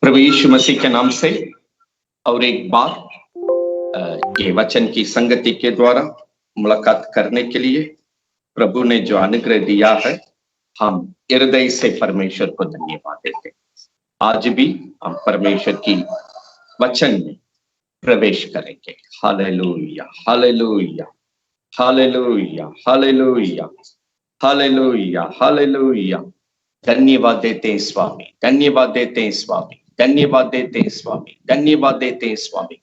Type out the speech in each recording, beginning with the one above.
प्रभु यीशु मसीह के नाम से और एक बार ये वचन की संगति के द्वारा मुलाकात करने के लिए प्रभु ने जो अनुग्रह दिया है, हम हृदय से परमेश्वर को धन्यवाद देते हैं। आज भी हम परमेश्वर की वचन में प्रवेश करेंगे। Hallelujah, hallelujah, hallelujah, hallelujah, hallelujah, hallelujah. धन्यवाद देते हैं स्वामी, धन्यवाद देते हैं स्वामी, धन्यवाद देते हैं स्वामी, धन्यवाद देते हैं स्वामी।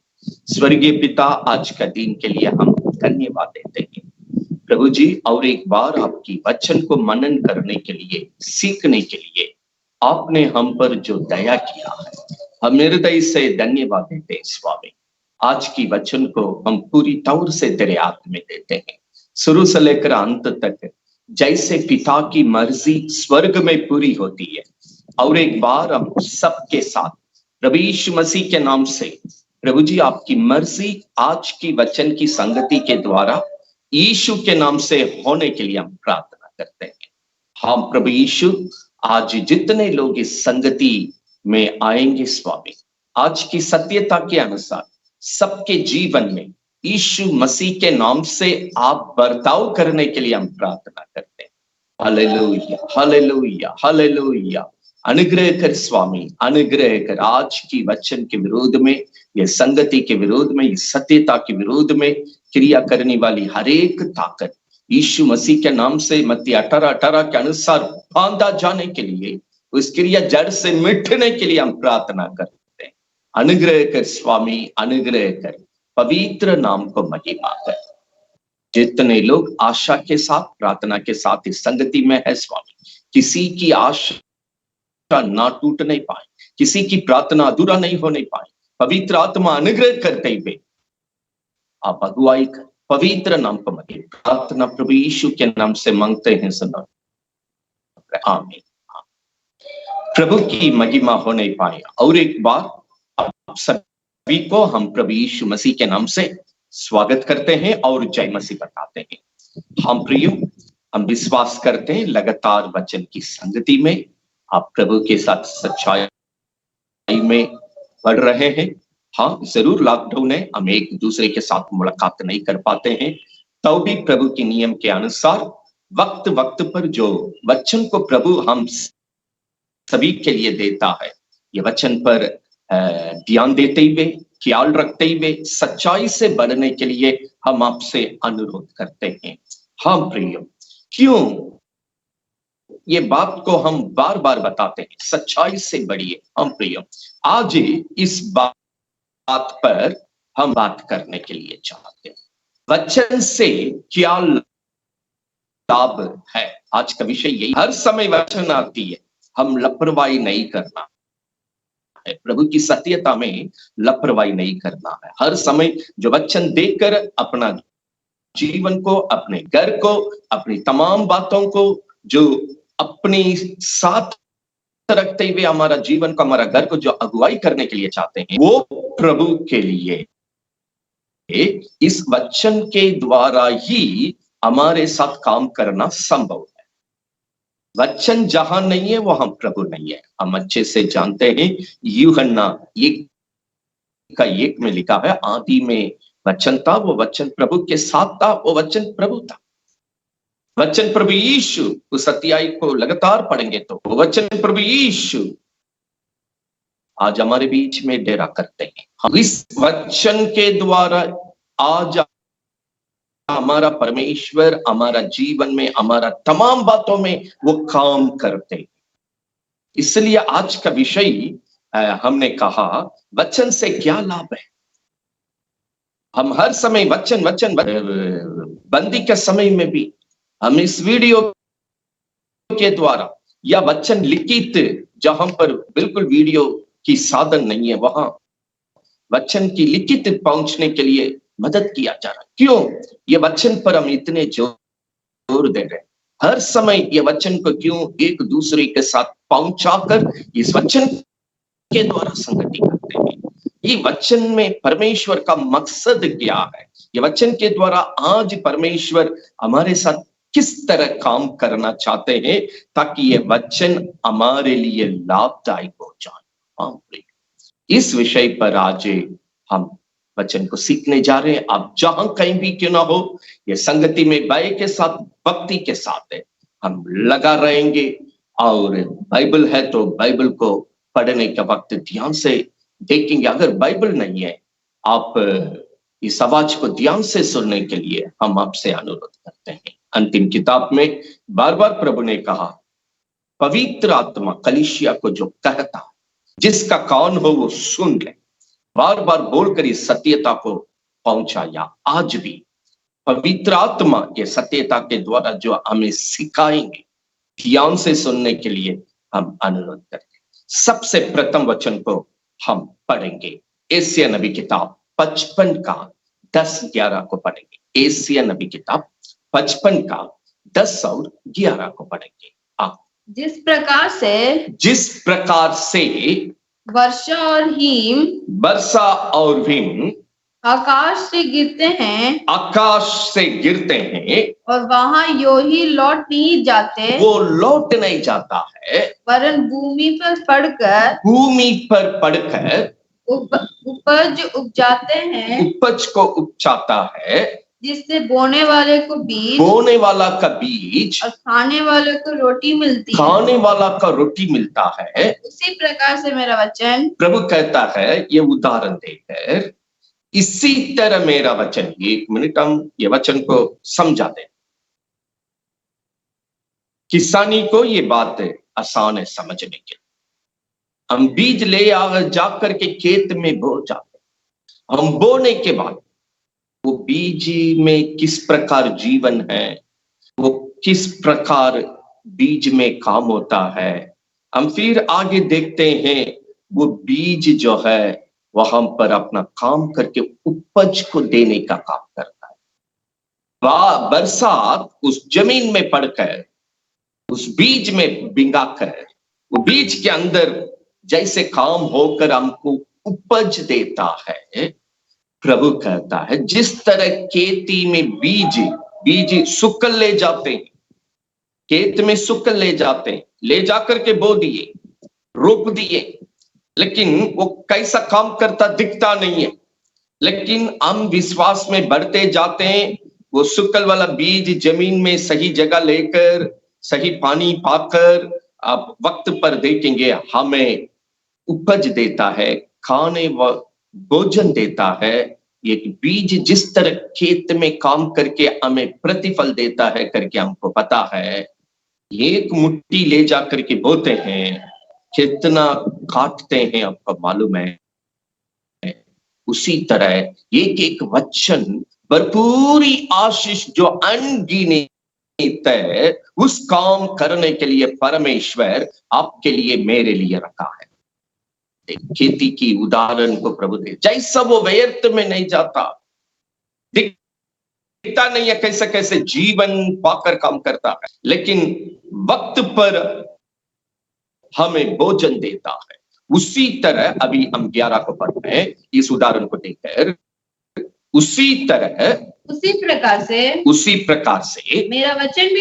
स्वर्गीय पिता, आज का दिन के लिए हम धन्यवाद देते हैं प्रभु जी। और एक बार आपकी वचन को मनन करने के लिए, सीखने के लिए आपने हम पर जो दया किया है, हम हृदय से धन्यवाद देते हैं स्वामी। आज की वचन को हम पूरी तौर से तेरे हाथ में देते हैं, शुरू से लेकर अंत तक, जैसे पिता की मर्जी स्वर्ग में पूरी होती है। और एक बार हम सबके साथ प्रभु यीशु मसीह के नाम से प्रभु जी आपकी मर्जी आज की वचन की संगति के द्वारा यीशु के नाम से होने के लिए हम प्रार्थना करते हैं। हम प्रभु यीशु, आज जितने लोग इस संगति में आएंगे स्वामी, आज की सत्यता के अनुसार सबके जीवन में यीशु मसीह के नाम से आप बर्ताव करने के लिए हम प्रार्थना करते हैं। Hallelujah, hallelujah, hallelujah. अनुग्रह कर स्वामी, अनुग्रह कर। आज की वचन के विरोध में, ये संगति के विरोध में, ये सत्यता के विरोध में क्रिया करने वाली हर एक ताकत यीशु मसीह के नाम से मत्ती 18:18 के अनुसार बांधा जाने के लिए, उस क्रिया जड़ से मिटने के लिए हम प्रार्थना करते हैं। अनुग्रह कर स्वामी, अनुग्रह कर। पवित्र नाम को महिमा कर। जितने लोग आशा के साथ, प्रार्थना के साथ इस संगति में है स्वामी, किसी की आशा ना टूटने पाए, किसी की प्रार्थना अधूरा नहीं होने पाए, पवित्र आत्मा अनुग्रह करते हुए आप अगुवाई कर। पवित्र नाम को महिमा। प्रार्थना प्रभु यीशु के नाम से मांगते हैं, सुनो। आमीन। प्रभु की महिमा होने पाए। और एक बार आप सभी को हम प्रभु यीशु मसीह के नाम से स्वागत करते हैं और जय मसीह बताते हैं। हम प्रियो, हम विश्वास करते हैं लगातार वचन की संगति में आप प्रभु के साथ सच्चाई में बढ़ रहे हैं। हाँ, जरूर लॉकडाउन है, हम एक दूसरे के साथ मुलाकात नहीं कर पाते हैं, तो भी प्रभु के नियम के अनुसार वक्त वक्त पर जो वचन को प्रभु हम सभी के लिए देता है, ये वचन पर ध्यान देते हुए, ख्याल रखते हुए, सच्चाई से बढ़ने के लिए हम आपसे अनुरोध करते हैं। हम प्रियो, क्यों ये बात को हम बार बार बताते हैं, सच्चाई से बढ़िए। हम प्रियो, आज इस बात पर हम बात करने के लिए चाहते हैं, वचन से क्या लाभ है। आज का विषय यही, हर समय वचन आती है, हम लापरवाही नहीं करना है, प्रभु की सत्यता में लापरवाही नहीं करना है। हर समय जो वचन देकर अपना जीवन को, अपने घर को, अपनी तमाम बातों को जो अपनी साथ रखते हुए हमारा जीवन को, हमारा घर को जो अगुवाई करने के लिए चाहते हैं, वो प्रभु के लिए इस वचन के द्वारा ही हमारे साथ काम करना संभव है। वचन जहां नहीं है वहां प्रभु नहीं है। हम अच्छे से जानते हैं, यूहन्ना 1:1 में लिखा है, आदि में वचन था, वो वचन प्रभु के साथ था, वो वचन प्रभु था। वचन प्रभु यीशु, उस अध्याय को लगातार पढ़ेंगे तो वो वचन प्रभु यीशु आज हमारे बीच में डेरा करते हैं। हम इस वचन के द्वारा आज हमारा परमेश्वर हमारा जीवन में, हमारा तमाम बातों में वो काम करते हैं। इसलिए आज का विषय हमने कहा, वचन से क्या लाभ है। हम हर समय वचन वचन बंदी के समय में भी हम इस वीडियो के द्वारा या वचन लिखित, जहां पर बिल्कुल वीडियो की साधन नहीं है, वहां वचन की लिखित पहुंचने के लिए मदद किया जा रहा है। क्यों? ये वचन पर हम इतने जोर दे रहे हैं, हर समय ये वचन को क्यों एक दूसरे के साथ पहुंचाकर इस वचन के द्वारा संगति करते हैं। ये वचन में परमेश्वर का मकसद क्या है, ये वचन के द्वारा आज परमेश्वर हमारे साथ किस तरह काम करना चाहते हैं, ताकि ये वचन हमारे लिए लाभदायक हो जाए। इस विषय पर आज हम वचन को सीखने जा रहे हैं। आप जहां कहीं भी क्यों ना हो, ये संगति में भय के साथ, भक्ति के साथ है, हम लगा रहेंगे। और बाइबल है तो बाइबल को पढ़ने का वक्त ध्यान से देखेंगे। अगर बाइबल नहीं है, आप इस आवाज को ध्यान से सुनने के लिए हम आपसे अनुरोध करते हैं। अंतिम किताब में बार बार प्रभु ने कहा, पवित्र आत्मा कलीसिया को जो कहता, जिसका कान हो वो सुन ले, बार बार बोलकर इस सत्यता को पहुंचाया। आज भी पवित्र आत्मा के सत्यता के द्वारा जो हमें सिखाएंगे, ध्यान से सुनने के लिए हम अनुरोध करते हैं। सबसे प्रथम वचन को हम पढ़ेंगे, एशिया नबी किताब 55 का 10-11 को पढ़ेंगे। एशिया नबी किताब 55 का 10 और 11 को पढ़ेंगे। आप जिस प्रकार से वर्षा और हिम आकाश से गिरते हैं और वहां यो ही लौट नहीं जाते, वो लौट नहीं जाता है, वरन भूमि पर पड़कर उपज को उपजाता है, जिससे बोने वाला का बीज और खाने वाले को रोटी मिलता है। उसी प्रकार से मेरा वचन, प्रभु कहता है, ये उदाहरण देकर, इसी तरह मेरा वचन। 1 मिनट हम ये वचन को समझा दें। किसानी को ये बात आसान है समझने के। हम बीज ले जाकर के खेत में बो जाते, हम बोने के बाद वो बीज में किस प्रकार जीवन है, वो किस प्रकार बीज में काम होता है, हम फिर आगे देखते हैं। वो बीज जो है वहां पर अपना काम करके उपज को देने का काम करता है। बरसात उस जमीन में पड़कर उस बीज में भिंगाकर वो बीज के अंदर जैसे काम होकर हमको उपज देता है। प्रभु कहता है, जिस तरह खेती में बीज सुकल ले जाते हैं, खेत में सुकल ले जाते हैं, ले जाकर के बो दिए, रोप दिए, लेकिन वो कैसा काम करता दिखता नहीं है। लेकिन हम विश्वास में बढ़ते जाते हैं, वो सुकल वाला बीज जमीन में सही जगह लेकर, सही पानी पाकर, आप वक्त पर देखेंगे हमें उपज देता है, खाने व भोजन देता है। एक बीज जिस तरह खेत में काम करके हमें प्रतिफल देता है करके हमको पता है। एक मुट्ठी ले जाकर के बोते हैं, कितना काटते हैं आपको मालूम है। उसी तरह एक एक वचन भरपूर आशीष जो अनगिनत है, उस काम करने के लिए परमेश्वर आपके लिए मेरे लिए रखा है। खेती की उदाहरण को प्रभु दे, जैसा वो व्यर्थ में नहीं जाता, दिखता नहीं है कैसे कैसे जीवन पाकर काम करता है, लेकिन वक्त पर हमें भोजन देता है। उसी तरह अभी हम 11 को पढ़ रहे हैं, इस उदाहरण को देखकर, उसी प्रकार से मेरा वचन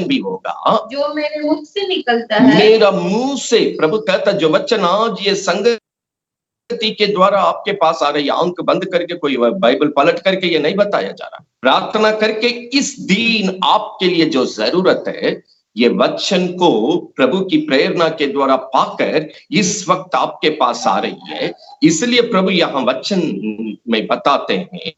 भी होगा जो मेरे मुख से निकलता है। मेरा मुंह से, प्रभु कहता, जो वचन आज ये संगति के द्वारा आपके पास आ रही है, आंख बंद करके, कोई बाइबल पलट करके ये नहीं बताया जा रहा, प्रार्थना करके इस दिन आपके लिए जो जरूरत है, ये वचन को प्रभु की प्रेरणा के द्वारा पाकर इस वक्त आपके पास आ रही है। इसलिए प्रभु यहां वचन में बताते हैं,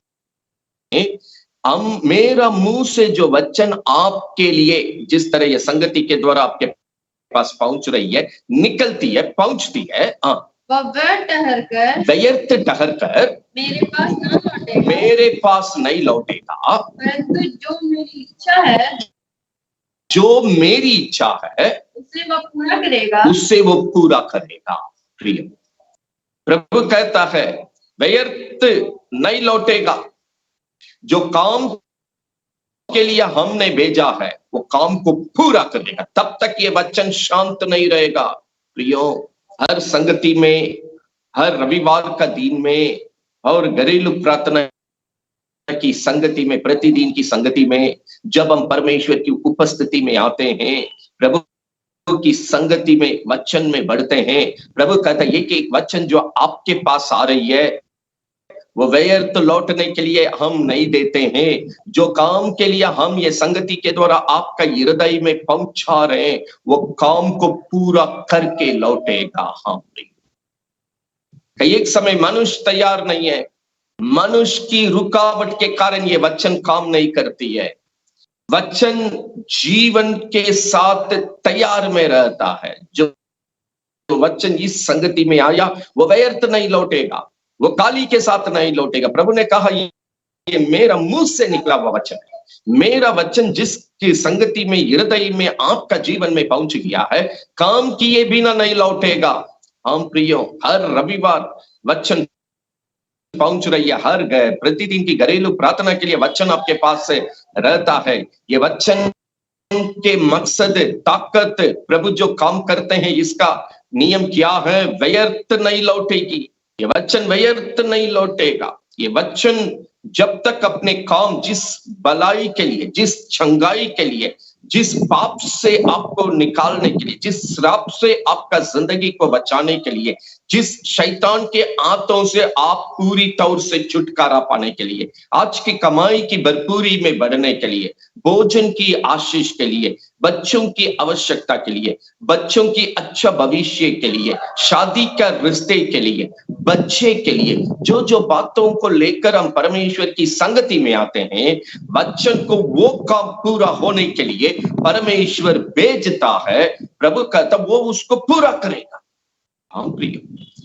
हम मेरा मुंह से जो वचन आपके लिए, जिस तरह ये संगति के द्वारा आपके पास पहुंच रही है, निकलती है, पहुंचती है, व्यर्थ ठहरकर मेरे पास नहीं लौटेगा, परंतु जो मेरी इच्छा है उससे वो पूरा करेगा। प्रिय प्रभु कहता है, व्यर्थ नहीं लौटेगा। जो काम के लिए हमने भेजा है वो काम को पूरा करेगा। तब तक ये वचन शांत नहीं रहेगा। प्रियो, हर संगति में, हर रविवार का दिन में और घरेलू प्रार्थना की संगति में, प्रतिदिन की संगति में, जब हम परमेश्वर की उपस्थिति में आते हैं, प्रभु की संगति में, वचन में बढ़ते हैं, प्रभु कहता है कि एक वचन जो आपके पास आ रही है वो व्यर्थ लौटने के लिए हम नहीं देते हैं। जो काम के लिए हम ये संगति के द्वारा आपका हृदय में पहुंचा रहे हैं, वो काम को पूरा करके लौटेगा। हम कई एक समय मनुष्य तैयार नहीं है, मनुष्य की रुकावट के कारण ये वचन काम नहीं करती है। वचन जीवन के साथ तैयार में रहता है। जो वचन इस संगति में आया वो व्यर्थ नहीं लौटेगा, वो काली के साथ नहीं लौटेगा। प्रभु ने कहा ये मेरा मुंह से निकला हुआ वचन है। मेरा वचन जिसकी संगति में, हृदय में, आपका जीवन में पहुंच गया है, काम किए बिना नहीं लौटेगा। हम प्रियो, हर रविवार वचन पहुंच रही है, हर प्रतिदिन की घरेलू प्रार्थना के लिए वचन आपके पास से रहता है। ये वचन के मकसद, ताकत, प्रभु जो काम करते हैं इसका नियम क्या है? व्यर्थ नहीं लौटेगी। ये वचन व्यर्थ नहीं लौटेगा। ये वचन जब तक अपने काम, जिस भलाई के लिए, जिस चंगाई के लिए, जिस पाप से आपको निकालने के लिए, जिस श्राप से आपका जिंदगी को बचाने के लिए, जिस शैतान के हाथों से आप पूरी तौर से छुटकारा पाने के लिए, आज की कमाई की भरपूरी में बढ़ने के लिए, भोजन की आशीष के लिए, बच्चों की आवश्यकता के लिए, बच्चों की अच्छा भविष्य के लिए, शादी का रिश्ते के लिए, बच्चे के लिए, जो जो बातों को लेकर हम परमेश्वर की संगति में आते हैं, वचन को वो काम पूरा होने के लिए परमेश्वर भेजता है। प्रभु कहता वो उसको पूरा करेगा। हाँ प्रिय,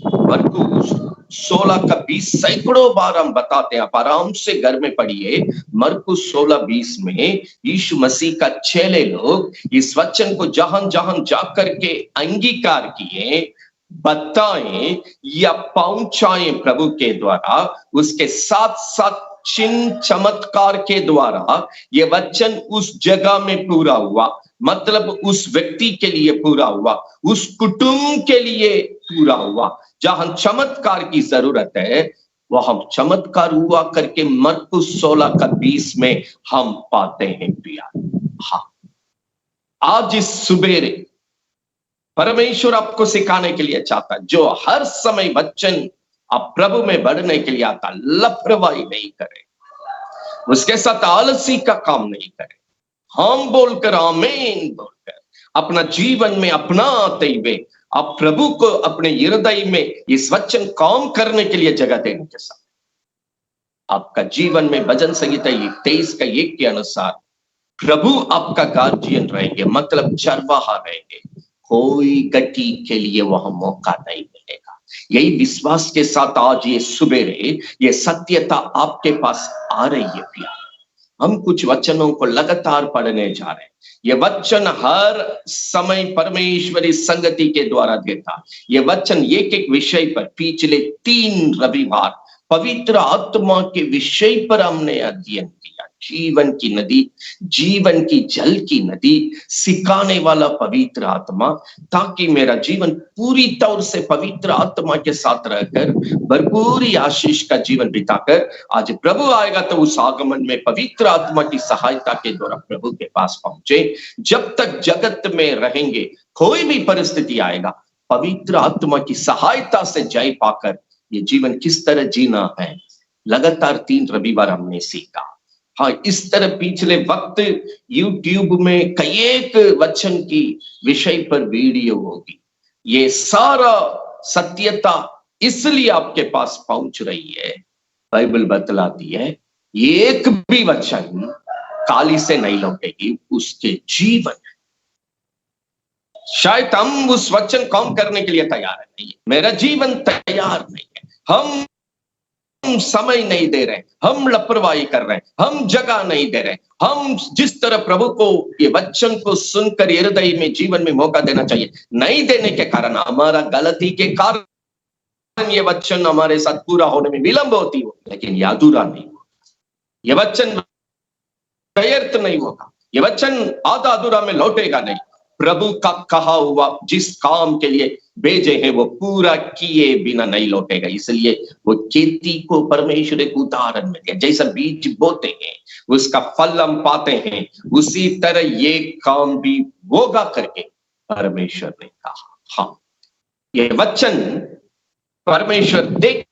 मरकुस 16:20 सैकड़ों बार हम बताते हैं, आप आराम से घर में पढ़िए। मरकुस 16:20 में यीशु मसीह का चेले लोग इस वचन को जहां जहां जाकर के अंगीकार किए, बताएं या पहुंचाएं प्रभु के द्वारा, उसके साथ साथ चिन्ह चमत्कार के द्वारा ये वचन उस जगह में पूरा हुआ। मतलब उस व्यक्ति के लिए पूरा हुआ, उस कुटुंब के लिए पूरा हुआ। जहां चमत्कार की जरूरत है वहां चमत्कार हुआ करके मरकुस 16:20 में हम पाते हैं प्रिया। हाँ, आज इस सुबेरे परमेश्वर आपको सिखाने के लिए चाहता है, जो हर समय वचन आप प्रभु में बढ़ने के लिए आता, लापरवाही नहीं करे, उसके साथ आलसी का काम नहीं करे। हम बोलकर, आमीन बोलकर, अपना जीवन में अपनाते हुए आप प्रभु को अपने हृदय में इस वचन काम करने के लिए जगह देने के साथ आपका जीवन में भजन संहिता 23:1 के अनुसार प्रभु आपका गार्जियन रहेंगे, मतलब चरवाहा रहेंगे। कोई गति के लिए वहां मौका नहीं मिलेगा। यही विश्वास के साथ आज ये सुबेरे ये सत्यता आपके पास आ रही है प्रिया। हम कुछ वचनों को लगातार पढ़ने जा रहे हैं। ये वचन हर समय परमेश्वरी संगति के द्वारा देता। ये वचन एक एक विषय पर पिछले 3 रविवार पवित्र आत्मा के विषय पर हमने अध्ययन किया। जीवन की नदी, जीवन की जल की नदी, सिखाने वाला पवित्र आत्मा, ताकि मेरा जीवन पूरी तौर से पवित्र आत्मा के साथ रहकर भरपूरी आशीष का जीवन बिताकर आज प्रभु आएगा तो उस आगमन में पवित्र आत्मा की सहायता के द्वारा प्रभु के पास पहुंचे। जब तक जगत में रहेंगे, कोई भी परिस्थिति आएगा, पवित्र आत्मा की सहायता से जय पाकर ये जीवन किस तरह जीना है, लगातार 3 रविवार हमने सीखा। हाँ, इस तरह पिछले वक्त YouTube में कई एक वचन की विषय पर वीडियो होगी। ये सारा सत्यता इसलिए आपके पास पहुंच रही है, बाइबल बतलाती है एक भी वचन काली से नहीं लौटेगी, उसके जीवन। शायद हम उस वचन काम करने के लिए तैयार नहीं है, मेरा जीवन तैयार नहीं है, हम समय नहीं दे रहे, हम लापरवाही कर रहे हैं, हम जगह नहीं दे रहे। हम जिस तरह प्रभु को ये वचन को सुनकर हृदय में, जीवन में मौका देना चाहिए, नहीं देने के कारण, हमारा गलती के कारण ये वचन हमारे साथ पूरा होने में विलंब होती हो, लेकिन ये अधूरा नहीं होगा, ये वचन व्यर्थ नहीं होगा, ये वचन आधा अधूरा में लौटेगा नहीं। प्रभु का कहा हुआ जिस काम के लिए भेजे हैं वो पूरा किए बिना नहीं लौटेगा। इसलिए वो खेती को परमेश्वर एक उदाहरण में दिया, जैसा बीज बोते हैं उसका फल हम पाते हैं, उसी तरह ये काम भी होगा करके परमेश्वर ने कहा। हाँ, ये वचन परमेश्वर देख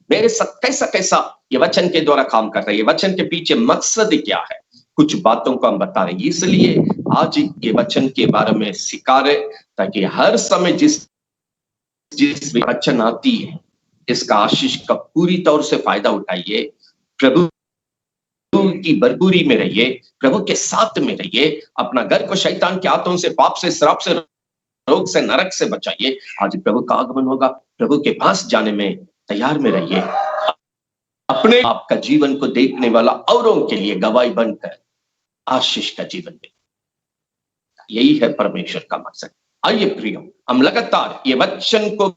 मेरे साथ कैसा कैसा ये वचन के द्वारा काम कर रहा है, ये वचन के पीछे मकसद क्या है, कुछ बातों को हम बता रहे हैं। इसलिए आज ये वचन के बारे में सिखा रहे, ताकि हर समय जिस वचन आती है इसका आशीष का पूरी तौर से फायदा उठाइए, प्रभु की भरपूरी में रहिए, प्रभु के साथ में रहिए, अपना घर को शैतान के हाथों से, पाप से, श्राप से, रोग से, नरक से बचाइए। आज प्रभु का आगमन होगा, प्रभु के पास जाने में तैयार में रहिए, अपने आपका जीवन को देखने वाला औरों के लिए गवाही बनकर आशीष का जीवन में, यही है परमेश्वर का मकसद। आइए प्रियो, हम लगातार ये वचन को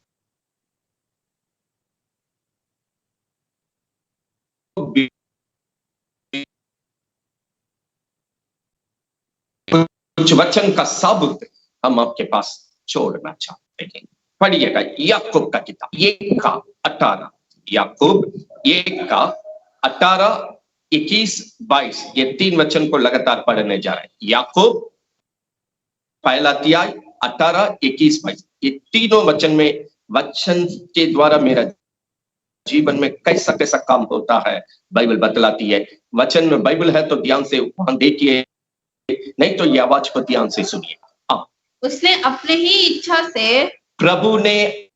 कुछ वचन का साबुत हम आपके पास छोड़ना चाहते हैं। पढ़िएगा याकूब का किताब 1:18, याकूब 1:18, 21, 22, ये 3 वचन को लगातार पढ़ने जा रहे हैं। याकूब पहला अध्याय 18, 21, 22, ये तीनों वचन में वचन के द्वारा मेरा जीवन में कैसा कैसा काम होता है बाइबल बतलाती है। वचन में बाइबल है तो ध्यान से वहां देखिए, नहीं तो ये आवाज को ध्यान से सुनिए। उसने अपने ही इच्छा से, प्रभु ने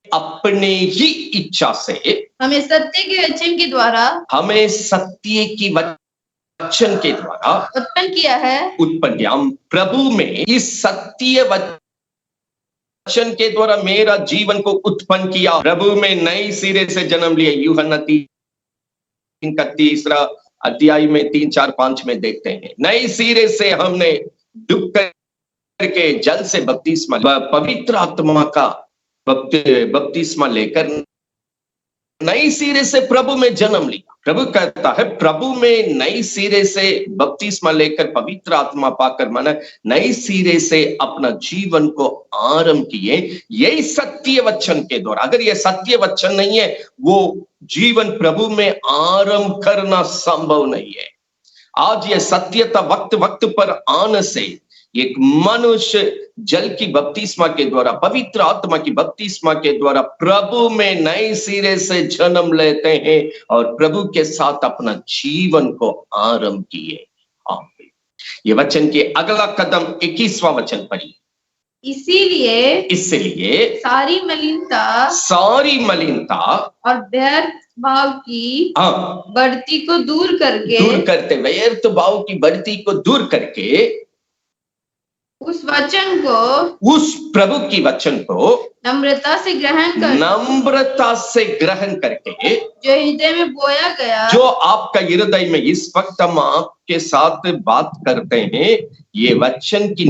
अपने ही इच्छा से हमें सत्य के वचन के द्वारा, हमें सत्य की वचन के द्वारा उत्पन्न किया है। उत्पन्न, हम प्रभु में इस सत्य वचन के द्वारा मेरा जीवन को उत्पन्न किया, प्रभु में नए सिरे से जन्म लिया। यूहन्ना 3 का 3 अध्याय में 3, 4, 5 में देखते हैं, नए सिरे से हमने डूब करके जल से बपतिस्मा, पवित्र आत्मा का बपतिस्मा लेकर नई सिरे से प्रभु में जन्म लिया। प्रभु कहता है प्रभु में नई सिरे से बपतिस्मा लेकर पवित्र आत्मा पाकर माना नई सिरे से अपना जीवन को आरंभ किए, यही सत्य वचन के द्वारा। अगर ये सत्य वचन नहीं है, वो जीवन प्रभु में आरंभ करना संभव नहीं है। आज ये सत्यता वक्त वक्त पर आने से एक मनुष्य जल की बपतिस्मा के द्वारा, पवित्र आत्मा की बपतिस्मा के द्वारा प्रभु में नए सिरे से जन्म लेते हैं और प्रभु के साथ अपना जीवन को आरंभ किए। ये वचन के अगला कदम 21वां वचन पढ़िए। इसलिए सारी मलिनता और व्यर्थ भाव की बढ़ती को दूर करते, व्यर्थ भाव की बढ़ती को दूर करके उस वचन को, उस प्रभु की वचन को नम्रता से ग्रहण करके जो हृदय में बोया गया, जो आपका हृदय में, इस वक्त हम आपके साथ बात करते हैं ये वचन की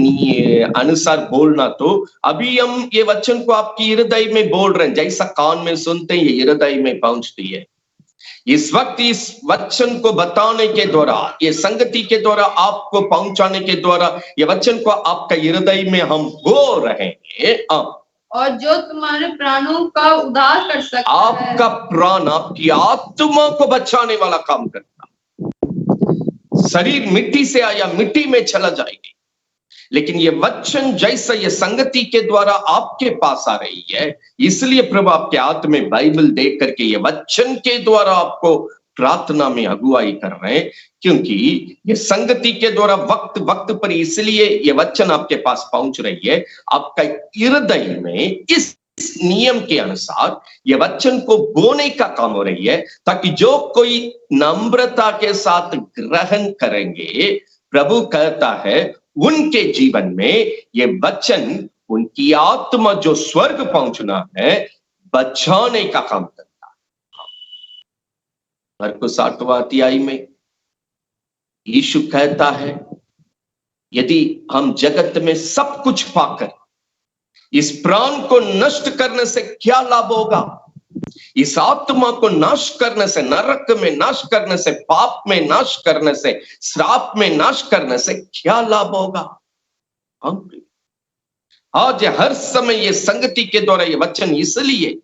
अनुसार बोलना, तो अभी हम ये वचन को आपकी हृदय में बोल रहे हैं, जैसा कान में सुनते हैं ये हृदय में पहुंचती है। इस वक्त इस वचन को बताने के द्वारा, ये संगति के द्वारा, आपको पहुंचाने के द्वारा, ये वचन को आपका हृदय में हम बोल रहे हैं। और जो तुम्हारे प्राणों का उद्धार कर सकता है, आपका प्राण, आपकी आत्मा को बचाने वाला काम करता। शरीर मिट्टी से आया, मिट्टी में चला जाएगी, लेकिन ये वचन जैसा ये संगति के द्वारा आपके पास आ रही है, इसलिए प्रभु आपके हाथ में बाइबल देख करके ये वचन के द्वारा आपको प्रार्थना में अगुवाई कर रहे हैं, क्योंकि ये संगति के द्वारा वक्त वक्त पर इसलिए ये वचन आपके पास पहुंच रही है, आपका हृदय में इस नियम के अनुसार ये वचन को बोने का काम हो रही है, ताकि जो कोई नम्रता के साथ ग्रहण करेंगे, प्रभु कहता है उनके जीवन में ये वचन उनकी आत्मा जो स्वर्ग पहुंचना है बचाने का काम करता है। मरकुस 8वां अध्याय में यीशु कहता है यदि हम जगत में सब कुछ पाकर इस प्राण को नष्ट करने से क्या लाभ होगा, इस आत्मा को नाश करने से, नरक में नाश करने से, पाप में नाश करने से, श्राप में नाश करने से क्या लाभ होगा। आज हर समय ये संगति के द्वारा ये वचन, इसलिए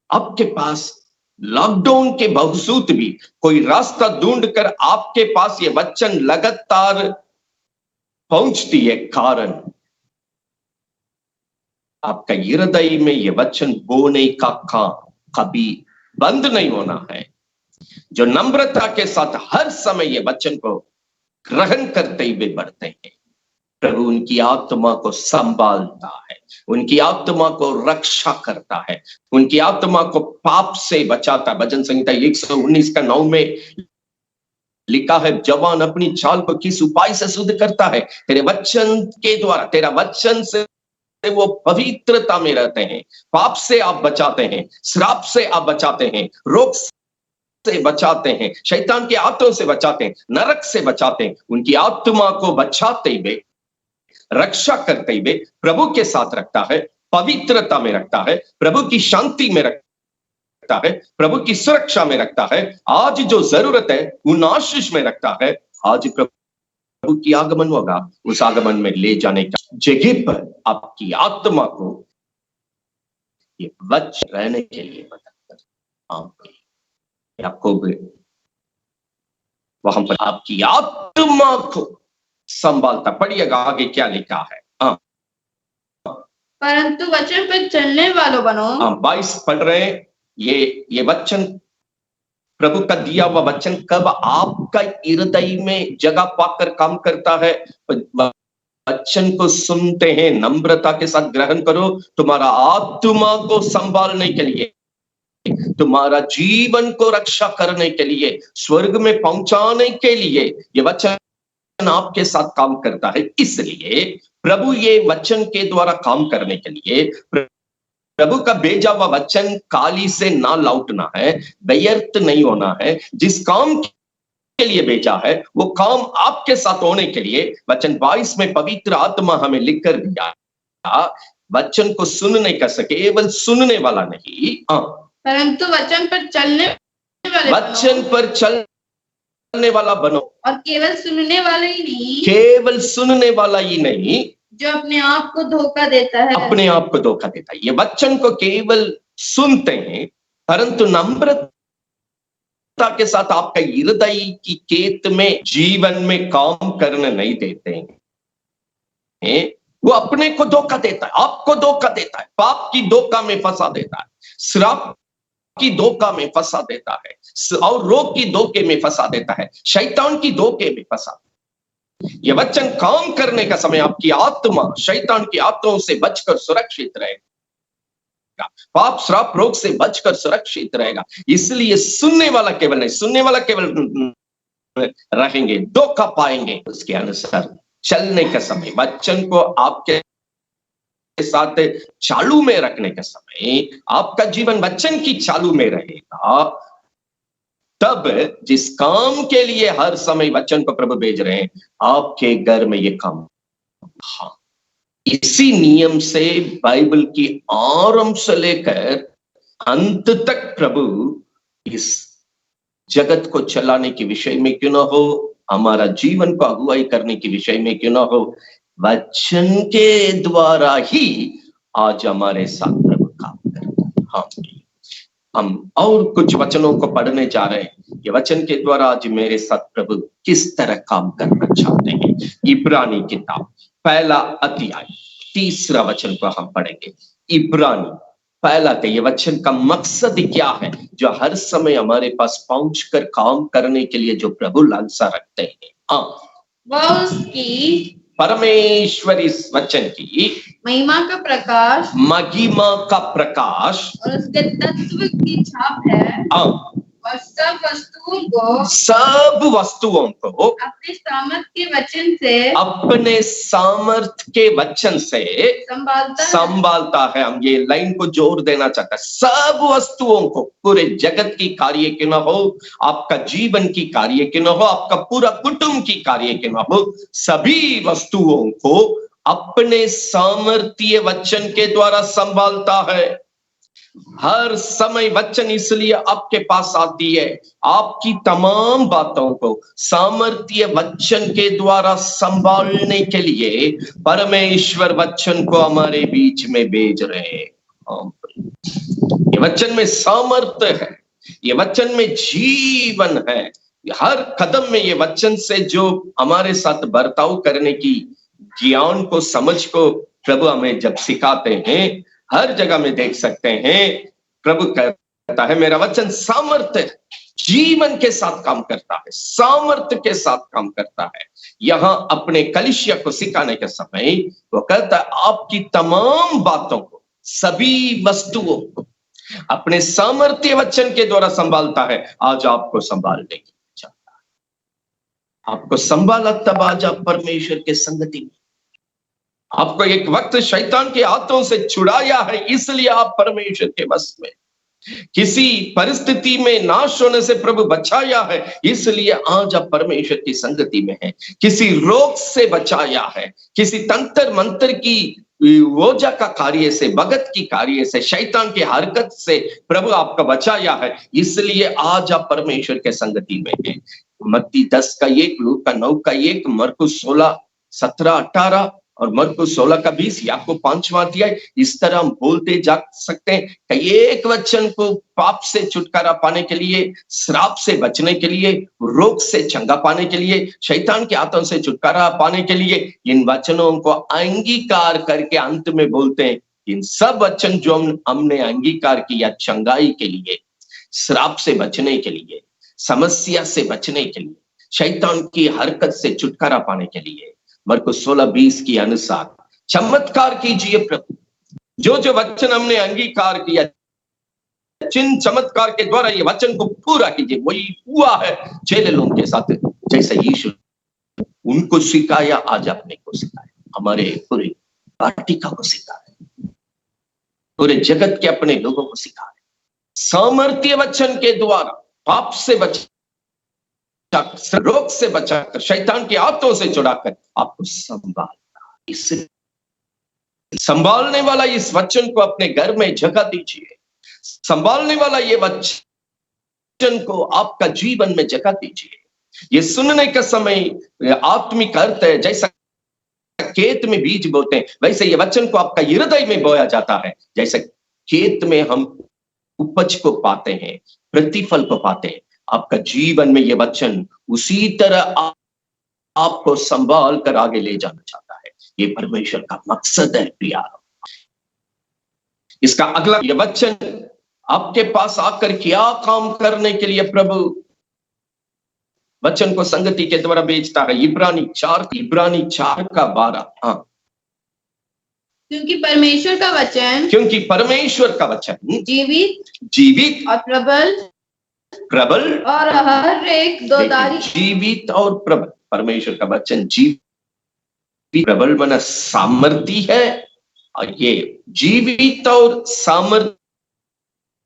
आपके पास लॉकडाउन के बावजूद भी कोई रास्ता ढूंढकर आपके पास ये वचन लगातार पहुंचती है। कारण आपका हृदय में ये वचन बोने का काम कभी बंद नहीं होना है। जो नम्रता के साथ हर समय ये वचन को ग्रहण करते हुए बढ़ते हैं, प्रभु उनकी आत्मा को संभालता है, उनकी आत्मा को रक्षा करता है, उनकी आत्मा को पाप से बचाता है। भजन संहिता 119 का 9 में लिखा है, जवान अपनी चाल को किस उपाय से शुद्ध करता है? तेरे वचन के द्वारा, तेरा वचन से वो पवित्रता में रहते हैं। पाप से आप बचाते हैं, श्राप से आप बचाते हैं, रोग से बचाते हैं, शैतान के हाथों से बचाते हैं, नरक से बचाते हैं। उनकी आत्मा को बचाते हुए, रक्षा करते हुए प्रभु के साथ रखता है, पवित्रता में रखता है, प्रभु की शांति में रखता है, प्रभु की सुरक्षा में रखता है। आज जो जरूरत है उन आशीष में रखता है। आज प्रभु की आगमन होगा, उस आगमन में ले जाने का जगह पर आपकी आत्मा को ये बच रहने के लिए बताता है। आपको वहां पर आपकी आत्मा को संभालता। पढ़िएगा आगे क्या लिखा है। परंतु वचन पर चलने वालों बनो। 22 पढ़ रहे हैं। ये वचन, प्रभु का दिया हुआ वचन कब आपका हृदय में जगह पाकर काम करता है? वचन को सुनते हैं, नम्रता के साथ ग्रहण करो। तुम्हारा आत्मा को संभालने के लिए, तुम्हारा जीवन को रक्षा करने के लिए, स्वर्ग में पहुंचाने के लिए ये वचन आपके साथ काम करता है। इसलिए प्रभु ये वचन के द्वारा काम करने के लिए, प्रभु का भेजा हुआ वचन काली से ना लौटना है, व्यर्थ नहीं होना है। जिस काम के लिए भेजा है वो काम आपके साथ होने के लिए वचन 22 में पवित्र आत्मा हमें लिख कर दिया। वचन को सुनने का, केवल सुनने वाला नहीं, परंतु वचन पर चलने वाले, वचन पर चलने वाला बनो। और केवल सुनने वाला ही नहीं, केवल सुनने वाला ही नहीं, जो अपने आप को धोखा देता है, अपने आप को धोखा देता है। ये वचन को केवल सुनते हैं, परंतु नम्रता के साथ आपका हृदय की खेत में, जीवन में काम करने नहीं देते हैं। वो अपने को धोखा देता है, आपको धोखा देता है, पाप की धोखा में फंसा देता है, श्राप की धोखा में फंसा देता है, और रोग की धोखे में फंसा देता है, शैतान की धोखे में फंसा। ये वचन काम करने का समय आपकी आत्मा शैतान की आत्माओं से बचकर सुरक्षित रहेगा, पाप श्राप रोग से बचकर सुरक्षित रहेगा। इसलिए सुनने वाला केवल नहीं, सुनने वाला केवल रहेंगे, धोखा पाएंगे। उसके अनुसार चलने का समय, वचन को आपके साथ चालू में रखने का समय, आपका जीवन वचन की चालू में रहेगा। तब जिस काम के लिए हर समय वचन को प्रभु भेज रहे हैं, आपके घर में ये काम। हाँ, इसी नियम से बाइबल की आरंभ से लेकर अंत तक प्रभु इस जगत को चलाने के विषय में क्यों ना हो, हमारा जीवन को अगुवाई करने के विषय में क्यों ना हो, वचन के द्वारा ही आज हमारे साथ प्रभु काम करता है। हाँ, हम और कुछ वचनों को पढ़ने जा रहे हैं। ये वचन के द्वारा आज मेरे साथ प्रभु किस तरह काम करना चाहते हैं। इब्रानी किताब 1 अध्याय 3 वचन को हम पढ़ेंगे। इब्रानी 1 अध्याय, ये वचन का मकसद क्या है, जो हर समय हमारे पास पहुंचकर काम करने के लिए जो प्रभु लालसा रखते हैं। वह उसकी, परमेश्वर इस वचन की महिमा का प्रकाश, महिमा का प्रकाश और उसके तत्व की छाप है, और सब वस्तुओं को अपने सामर्थ के वचन से, अपने सामर्थ के वचन से संभालता है। हम ये लाइन को जोर देना चाहते हैं। सब वस्तुओं को, पूरे जगत की कार्य क्यों ना हो, आपका जीवन की कार्य क्यों ना हो, आपका पूरा कुटुंब की कार्य क्यों ना हो, सभी वस्तुओं को अपने सामर्थ्य वचन के द्वारा संभालता है। हर समय वचन इसलिए आपके पास आती है, आपकी तमाम बातों को सामर्थ्य वचन के द्वारा संभालने के लिए परमेश्वर वचन को हमारे बीच में भेज रहे हैं। ये वचन में सामर्थ्य है, ये वचन में जीवन है। हर कदम में ये वचन से जो हमारे साथ बर्ताव करने की ज्ञान को, समझ को प्रभु हमें जब सिखाते हैं, हर जगह में देख सकते हैं प्रभु कहता है मेरा वचन सामर्थ्य जीवन के साथ काम करता है, सामर्थ्य के साथ काम करता है। यहां अपने कलीसिया को सिखाने के समय वो कहता है आपकी तमाम बातों को, सभी वस्तुओं को अपने सामर्थ्य वचन के द्वारा संभालता है। आज आपको संभालने की चाहता है, आपको संभाला तब आज आप परमेश्वर के संगति में, आपको एक वक्त शैतान के हाथों से छुड़ाया है, इसलिए आप परमेश्वर के वश में, किसी परिस्थिति में नाश होने से प्रभु बचाया है, इसलिए आज आप परमेश्वर की संगति में हैं। किसी रोग से बचाया है, किसी तंत्र मंत्र की ओझा का कार्य से, भगत की कार्य से, शैतान की हरकत से प्रभु आपका बचाया है, इसलिए आज आप परमेश्वर के संगति में हैं। मत्ती 10 का 1, लूका 9 का 1, मरकुस 16, 17, 18 और मरकुस 16 का 20, याकूब 5वां अध्याय। इस तरह हम बोलते जा सकते हैं कि एक वचन को पाप से छुटकारा पाने के लिए, श्राप से बचने के लिए, रोग से चंगा पाने के लिए, शैतान के हाथों से छुटकारा पाने के लिए, इन वचनों को अंगीकार करके अंत में बोलते हैं इन सब वचन जो हमने अंगीकार किया चंगाई के लिए, श्राप से बचने के लिए, समस्या से बचने के लिए, शैतान की हरकत से छुटकारा पाने के लिए, मरकुस 16:20 के अनुसार चमत्कार कीजिए प्रभु। जो जो वचन हमने अंगीकार किया, जिन चमत्कार के द्वारा ये वचन को पूरा कीजिए, वही हुआ है चेले लोगों के साथ, जैसे यीशु उनको सिखाया, आज अपने को सिखाया, हमारे पूरे वाटिका को सिखाया, पूरे जगत के अपने लोगों को सिखाया। सामर्थ्य वचन के द्वारा पाप से बचा, रोग से बचाकर, शैतान के हाथों से छुड़ाकर आपको संभालना। इस संभालने वाला इस वचन को अपने घर में जगह दीजिए, संभालने वाला ये वचन को आपका जीवन में जगह दीजिए। ये सुनने का समय आत्मिक अर्थ है, जैसा खेत में बीज बोते हैं वैसे ये वचन को आपका हृदय में बोया जाता है। जैसे खेत में हम उपज को पाते हैं, प्रतिफल को पाते हैं, आपका जीवन में ये वचन उसी तरह आपको संभाल कर आगे ले जाना चाहता है। ये परमेश्वर का मकसद है प्रिया। इसका अगला ये वचन आपके पास आकर क्या काम करने के लिए प्रभु वचन को संगति के द्वारा भेजता है। इब्रानी 4 का 12। हाँ, क्योंकि परमेश्वर का वचन जीवित और प्रबल और हर एक दोधारी, जीवित और प्रबल। परमेश्वर का वचन जीवित, प्रबल बना सामर्थी है, और ये जीवित और सामर्थ्य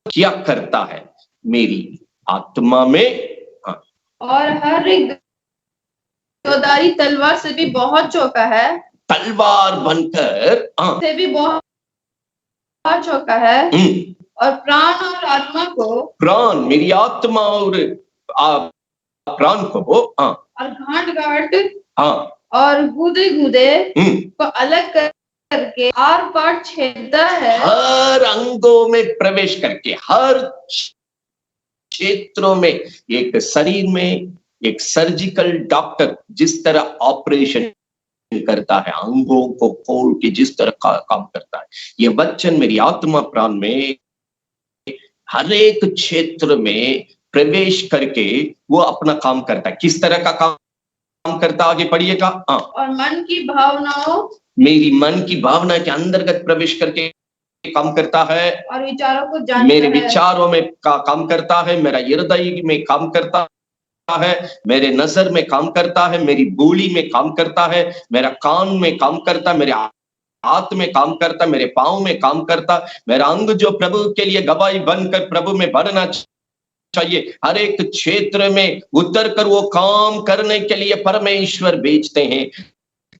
क्या करता है मेरी आत्मा में। हाँ, और हर एक दोधारी तलवार से भी बहुत चौका है, तलवार बनकर से भी बहुत चौका है, और प्राण और आत्मा को, प्राण मेरी आत्मा और प्राण को, और गांठ और गूदे को अलग करके आर पार छेदता है, हर अंगों में प्रवेश करके, हर क्षेत्रों में। एक शरीर में एक सर्जिकल डॉक्टर जिस तरह ऑपरेशन करता है, अंगों को खोल के जिस तरह काम करता है, ये वचन मेरी आत्मा प्राण में हर एक क्षेत्र में प्रवेश करके वो अपना काम करता है। किस तरह का काम करता, आगे पढ़िएगा। और मन की भावनाओं, मेरी मन की भावना के अंतर्गत प्रवेश करके काम करता है, और विचारों को जानता मेरे विचारों में काम करता है, मेरा हृदय में काम करता है, मेरे नजर में काम करता है, मेरी बोली में काम करता है, मेरा कान में काम करता है, मेरे हाथ में काम करता, मेरे पांव में काम करता, मेरा अंग जो प्रभु के लिए गवाही बनकर प्रभु में बढ़ना चाहिए, हर एक क्षेत्र में उतर कर वो काम करने के लिए परमेश्वर भेजते हैं,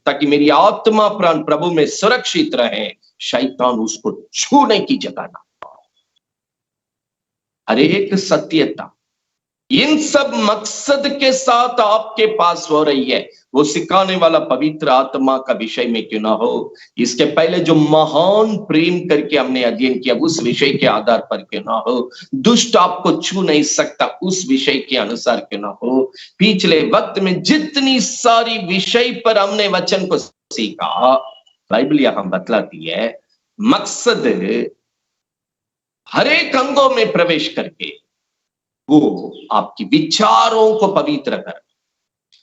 ताकि मेरी आत्मा प्राण प्रभु में सुरक्षित रहे, शैतान उसको छूने की जगह ना। हर एक सत्यता इन सब मकसद के साथ आपके पास हो रही है, वो सिखाने वाला पवित्र आत्मा का विषय में क्यों ना हो, इसके पहले जो महान प्रेम करके हमने अध्ययन किया उस विषय के आधार पर क्यों ना हो, दुष्ट आपको छू नहीं सकता उस विषय के अनुसार क्यों ना हो, पिछले वक्त में जितनी सारी विषय पर हमने वचन को सीखा, बाइबल यहां बतलाती है, मकसद हर एक अंगों में प्रवेश करके वो आपकी विचारों को पवित्र कर,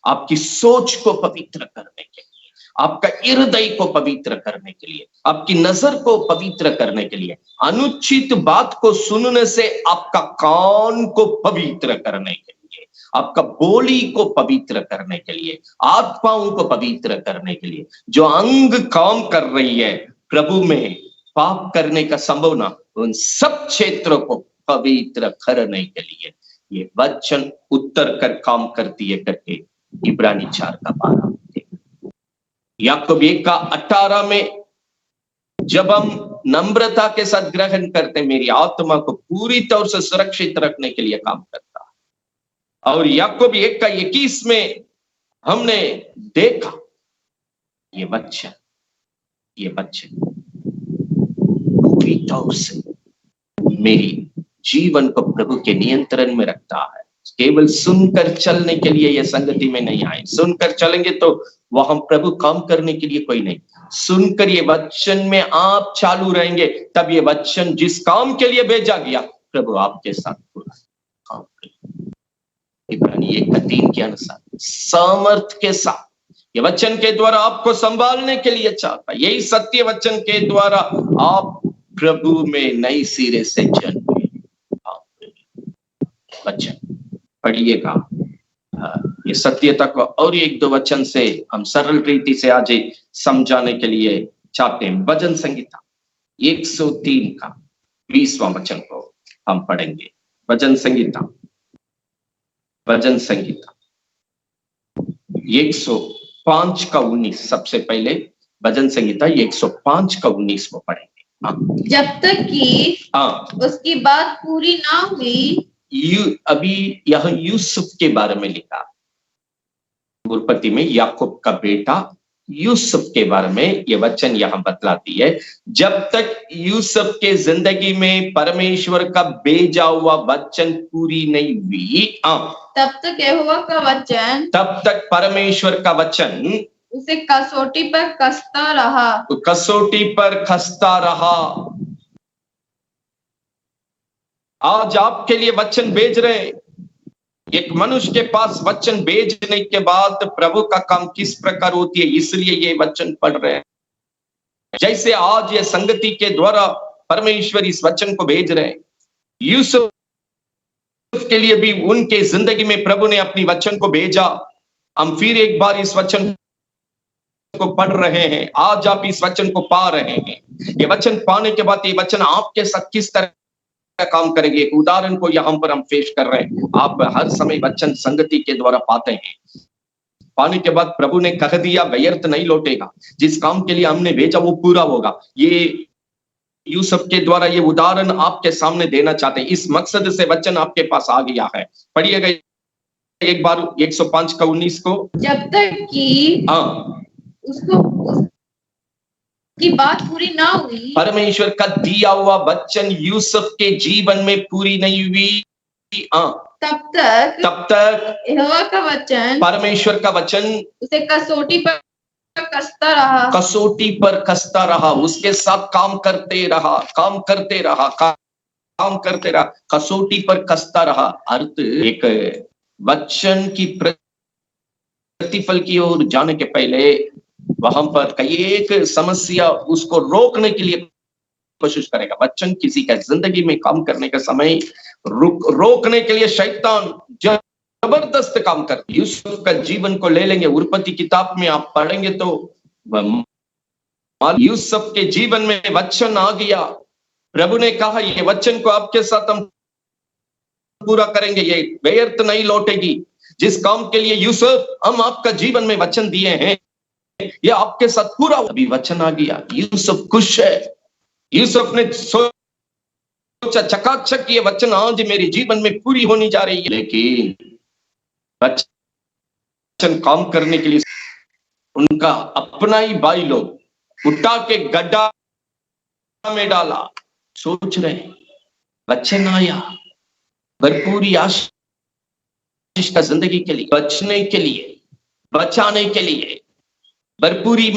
आपकी सोच को पवित्र करने के लिए, आपका हृदय को पवित्र करने के लिए, आपकी नजर को पवित्र करने के लिए, अनुचित बात को सुनने से आपका कान को पवित्र करने के लिए, आपका बोली को पवित्र करने के लिए, आत्माओं को पवित्र करने के लिए, जो अंग काम कर रही है प्रभु में पाप करने का संभावना, उन सब क्षेत्रों को पवित्र करने के लिए ये वचन उत्तर कर काम करती है करके इब्रानी 4:12। याकूब 1:18 में जब हम नम्रता के साथ ग्रहण करते, मेरी आत्मा को पूरी तौर से सुरक्षित रखने के लिए काम करता है। और याकूब 1:21 में हमने देखा ये वचन पूरी तौर से मेरी जीवन को प्रभु के नियंत्रण में रखता है। केवल सुनकर चलने के लिए ये संगति में नहीं आए, सुनकर चलेंगे तो वहां प्रभु काम करने के लिए कोई नहीं, सुनकर ये वचन में आप चालू रहेंगे, तब ये वचन जिस काम के लिए भेजा गया प्रभु आपके साथ पूरा काम करेगा। इब्रानी 1:3 के अनुसार सामर्थ के साथ ये वचन के द्वारा आपको संभालने के लिए चाहता, यही सत्य वचन के द्वारा आप प्रभु में नई सिरे से जन्मे। वचन पढ़िएगा, ये सत्यता को और 1-2 वचन से हम सरल रीति से आज समझाने के लिए चाहते हैं। भजन संहिता 103 का 20वां वचन को हम पढ़ेंगे। भजन संहिता 105 का 19, सबसे पहले भजन संहिता 105 का 19 को पढ़ेंगे। जब तक कि उसकी बात पूरी ना हुई। अभी यह यूसुफ के बारे में लिखा, उत्पत्ति में याकूब का बेटा यूसुफ के बारे में ये वचन यहां बतलाती है। जब तक यूसुफ के जिंदगी में परमेश्वर का भेजा हुआ वचन पूरी नहीं हुई, तब तक यहोवा का वचन, तब तक परमेश्वर का वचन उसे कसौटी पर कसता रहा, कसौटी पर कसता रहा। आज आपके लिए वचन भेज रहे हैं। एक मनुष्य के पास वचन भेजने के बाद प्रभु का काम किस प्रकार होती है, इसलिए ये वचन पढ़ रहे हैं। जैसे आज ये संगति के द्वारा परमेश्वर इस वचन को भेज रहे हैं, यूसुफ के लिए भी उनके जिंदगी में प्रभु ने अपनी वचन को भेजा। हम फिर एक बार इस वचन को पढ़ रहे हैं, आज आप इस वचन को पा रहे हैं। ये वचन पाने के बाद ये वचन आपके साथ किस तरह काम करेंगे, एक उदाहरण को यहां पर हम पेश कर रहे हैं। आप हर समय वचन संगति के द्वारा पाते हैं, पाने के बाद प्रभु ने कह दिया व्यर्थ नहीं लौटेगा, जिस काम के लिए हमने भेजा वो पूरा होगा। ये यूसुफ के द्वारा ये उदाहरण आपके सामने देना चाहते हैं, इस मकसद से वचन आपके पास आ गया है। पढ़िएगा एक बार 105 का 19 को। जब तक कि उसको की बात पूरी ना हुई, परमेश्वर का दिया हुआ वचन यूसुफ के जीवन में पूरी नहीं हुई, तब तक यहोवा का वचन, परमेश्वर का वचन उसे कसौटी पर कसता रहा, कसौटी पर कसता रहा, उसके साथ काम करते रहा, कसौटी पर कसता रहा। अर्थ एक वचन की प्रतिफल की ओर जाने के पहले वहां पर कई एक समस्या उसको रोकने के लिए कोशिश करेगा। वचन किसी का जिंदगी में काम करने का समय रोकने के लिए शैतान जबरदस्त काम करती है। यूसुफ का जीवन को ले लेंगे, उत्पत्ति किताब में आप पढ़ेंगे तो यूसुफ के जीवन में वचन आ गया। प्रभु ने कहा ये वचन को आपके साथ हम पूरा करेंगे, ये व्यर्थ नहीं लौटेगी। जिस काम के लिए यूसुफ हम आपका जीवन में वचन दिए हैं, ये आपके साथ पूरा। अभी वचन आ गया, यूसुफ खुश है। यूसुफ ने सोचा चकाचक ये वचन आज मेरे जीवन में पूरी होनी जा रही है। लेकिन वचन काम करने के लिए उनका अपना ही भाई लोग उठा के गड्ढा में डाला। सोच रहे वचन आया, भरपूरी आशीष का जिंदगी के लिए, बचने के लिए, बचाने के लिए, भरपूरी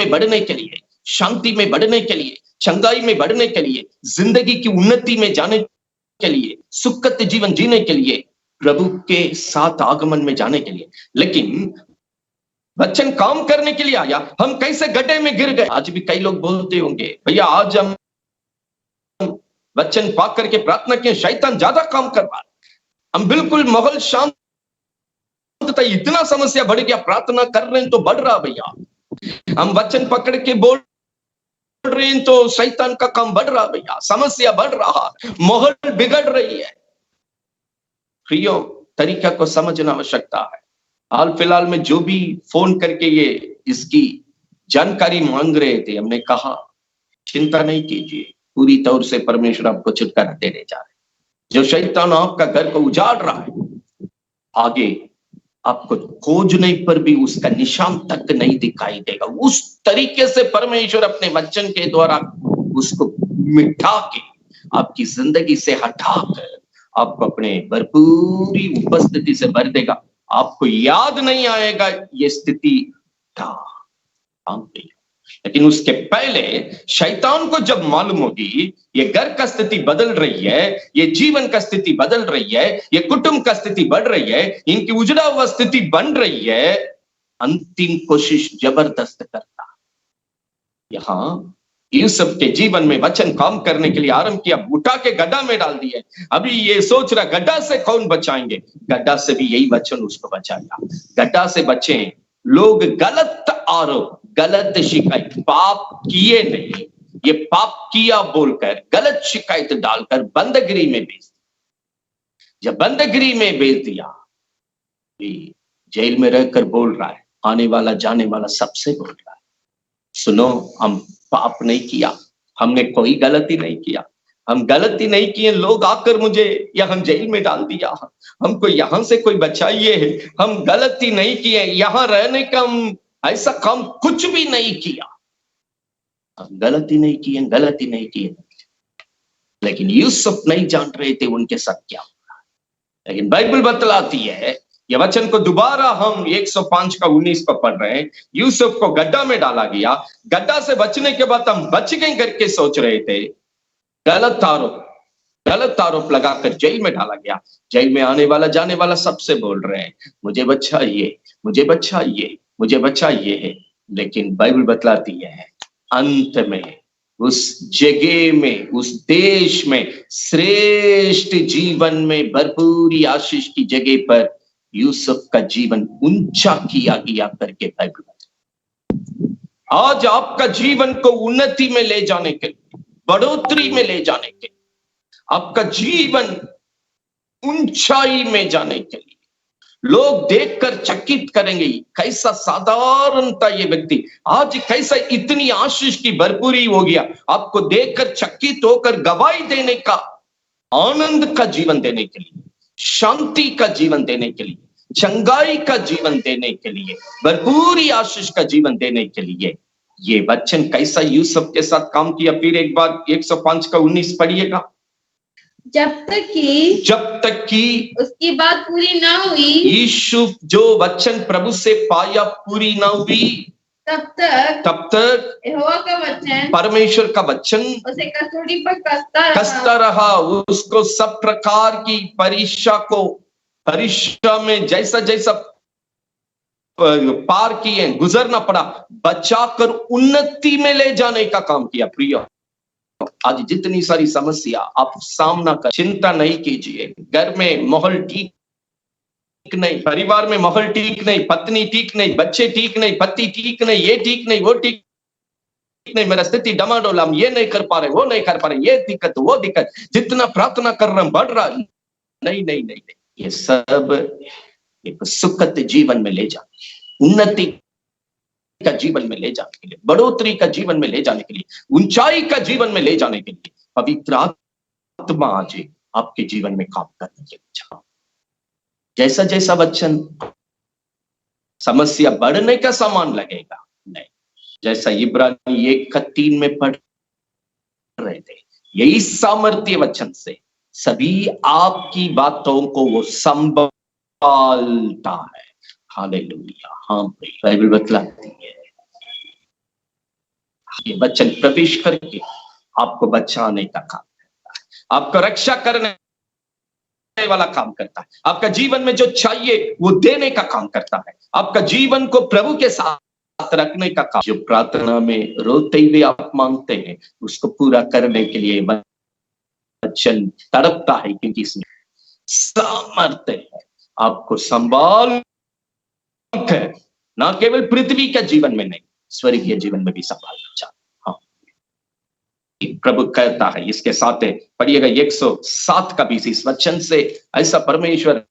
बढ़ने के लिए, शांति में बढ़ने के लिए, चंगाई में बढ़ने के लिए, जिंदगी की उन्नति में जाने के लिए, सुखद जीवन जीने के लिए, प्रभु के साथ आगमन में जाने के लिए। लेकिन वचन काम करने के लिए आया, हम कैसे गड्ढे में गिर गए। आज भी कई लोग बोलते होंगे, भैया आज हम वचन पा करके प्रार्थना किए, शैतान ज्यादा काम कर रहा है, हम बिल्कुल माहौल शांत था, इतना समस्या बढ़ गया, प्रार्थना कर रहे हैं तो बढ़ रहा भैया, हम वचन पकड़ के बोल रहे हैं तो शैतान का काम बढ़ रहा भैया, समस्या बढ़ रहा, माहौल बिगड़ रही है। प्रियो, तरीका को समझना आवश्यकता है। हाल फिलहाल में जो भी फोन करके ये इसकी जानकारी मांग रहे थे, हमने कहा चिंता नहीं कीजिए, पूरी तौर से परमेश्वर आपको छुटकारा देने जा रहे हैं। जो शैतान आपका घर को उजाड़ रहा है, आगे आपको खोजने पर भी उसका निशान तक नहीं दिखाई देगा। उस तरीके से परमेश्वर अपने वचन के द्वारा उसको मिटा के आपकी जिंदगी से हटाकर आपको अपने भरपूरी उपस्थिति से भर देगा। आपको याद नहीं आएगा ये स्थिति था, लेकिन उसके पहले शैतान को जब मालूम होगी ये घर का स्थिति बदल रही है, ये जीवन का स्थिति बदल रही है, ये कुटुंब का स्थिति बढ़ रही है, इनकी उजड़ा हुआ स्थिति बन रही है, अंतिम कोशिश जबरदस्त करता। यहां यूसुफ के जीवन में वचन काम करने के लिए आरंभ किया, उठा के गड्ढा में डाल दिए। अभी ये सोच रहा गड्ढा से कौन बचाएंगे, गड्ढा से भी यही वचन उसको बचाएगा। गड्ढा से बचे लोग, गलत आरोप, गलत शिकायत, पाप किए नहीं, ये पाप किया बोलकर गलत शिकायत डालकर बंदगिरी में भेज दिया। जब बंदगिरी में भेज दिया, जेल में रहकर बोल रहा है, आने वाला जाने वाला सबसे बोल रहा है, सुनो हम पाप नहीं किया, हमने कोई गलती नहीं किया, हम गलती नहीं किए, लोग आकर मुझे यहाँ जेल में डाल दिया, हमको यहां से कोई बचाइए, हम गलती नहीं किए, यहां रहने का हम ऐसा काम कुछ भी नहीं किया, हम गलती नहीं किए, गलती नहीं किए। लेकिन यूसुफ नहीं जान रहे थे उनके साथ क्या हो रहा है। लेकिन बाइबल बतलाती है, ये वचन को दोबारा हम 105 का 19 को पढ़ रहे हैं। यूसुफ को गड्ढा में डाला गया, गड्ढा से बचने के बाद हम बच गए करके सोच रहे थे, गलत आरोप लगाकर जेल में डाला गया। जेल में आने वाला जाने वाला सबसे बोल रहे हैं, मुझे बचाइए, मुझे बचाइए, मुझे बचाइए। लेकिन बाइबल बतलाती है अंत में उस जगह में, उस देश में, श्रेष्ठ जीवन में, भरपूरी आशीष की जगह पर यूसुफ का जीवन ऊंचा किया गया करके बाइबल। आज आपका जीवन को उन्नति में ले जाने के लिए, बढ़ोतरी में ले जाने के लिए, आपका जीवन ऊंचाई में जाने के लिए, लोग देखकर चकित करेंगे, कैसा साधारण था ये व्यक्ति, आज कैसा इतनी आशीष की भरपूरी हो गया। आपको देखकर चकित होकर गवाही देने का, आनंद का जीवन देने के लिए, शांति का जीवन देने के लिए, चंगाई का जीवन देने के लिए, भरपूरी आशीष का जीवन देने के लिए ये वचन कैसा यूसुफ के साथ काम किया। फिर एक बार 105 का 19 पढ़िएगा। जब तक कि उसकी बात पूरी ना हुई, यूसुफ जो वचन प्रभु से पाया पूरी ना हुई, तब तक यहोवा का वचन, परमेश्वर का वचन उसे कसौटी पर कसता रहा। उसको सब प्रकार की परीक्षा में जैसा जैसा पार किए, गुजरना पड़ा, बचाकर उन्नति में ले जाने का काम किया। प्रिय, आज जितनी सारी समस्या आप सामना कर, चिंता नहीं कीजिए। घर में माहौल ठीक नहीं, परिवार में माहौल ठीक नहीं, पत्नी ठीक नहीं, बच्चे ठीक नहीं, पति ठीक नहीं, ये ठीक नहीं, वो ठीक नहीं, मेरा स्थिति डमाडोल, हम ये नहीं कर पा रहे, वो नहीं कर पा रहे, ये दिक्कत, वो दिक्कत, जितना प्रार्थना कर रहे हैं बढ़ रहा। नहीं नहीं नहीं, ये सब एक सुखद जीवन में ले जाने, उन्नति का जीवन में ले जाने के लिए, बढ़ोतरी का जीवन में ले जाने के लिए, ऊंचाई का जीवन में ले जाने के लिए पवित्र आत्मा आज आपके जीवन में काम करने के लिए। जैसा जैसा वचन समस्या बढ़ने का सामान लगेगा, नहीं, जैसा इब्रानी 1:3 में पढ़ रहे थे, यही सामर्थ्य वचन से सभी आपकी बातों को वो संभालता है। हालेलुया। हाँ, बाइबल बतलाती है ये वचन प्रवेश करके आपको बचाने का काम करता है, आपको रक्षा करने वाला काम करता है, आपका जीवन में जो चाहिए वो देने का काम करता है, आपका जीवन को प्रभु के साथ रखने का काम। जो प्रार्थना में रोते हुए आप मांगते हैं उसको पूरा करने के लिए वचन तड़पता है, क्योंकि इसमें सामर्थ्य है आपको संभाल कर, ना केवल पृथ्वी के जीवन में नहीं, स्वर्गीय जीवन में भी संभालना चाहता। हाँ, प्रभु कहता है। इसके साथ पढ़िएगा 107 का 20। इस वचन से ऐसा परमेश्वर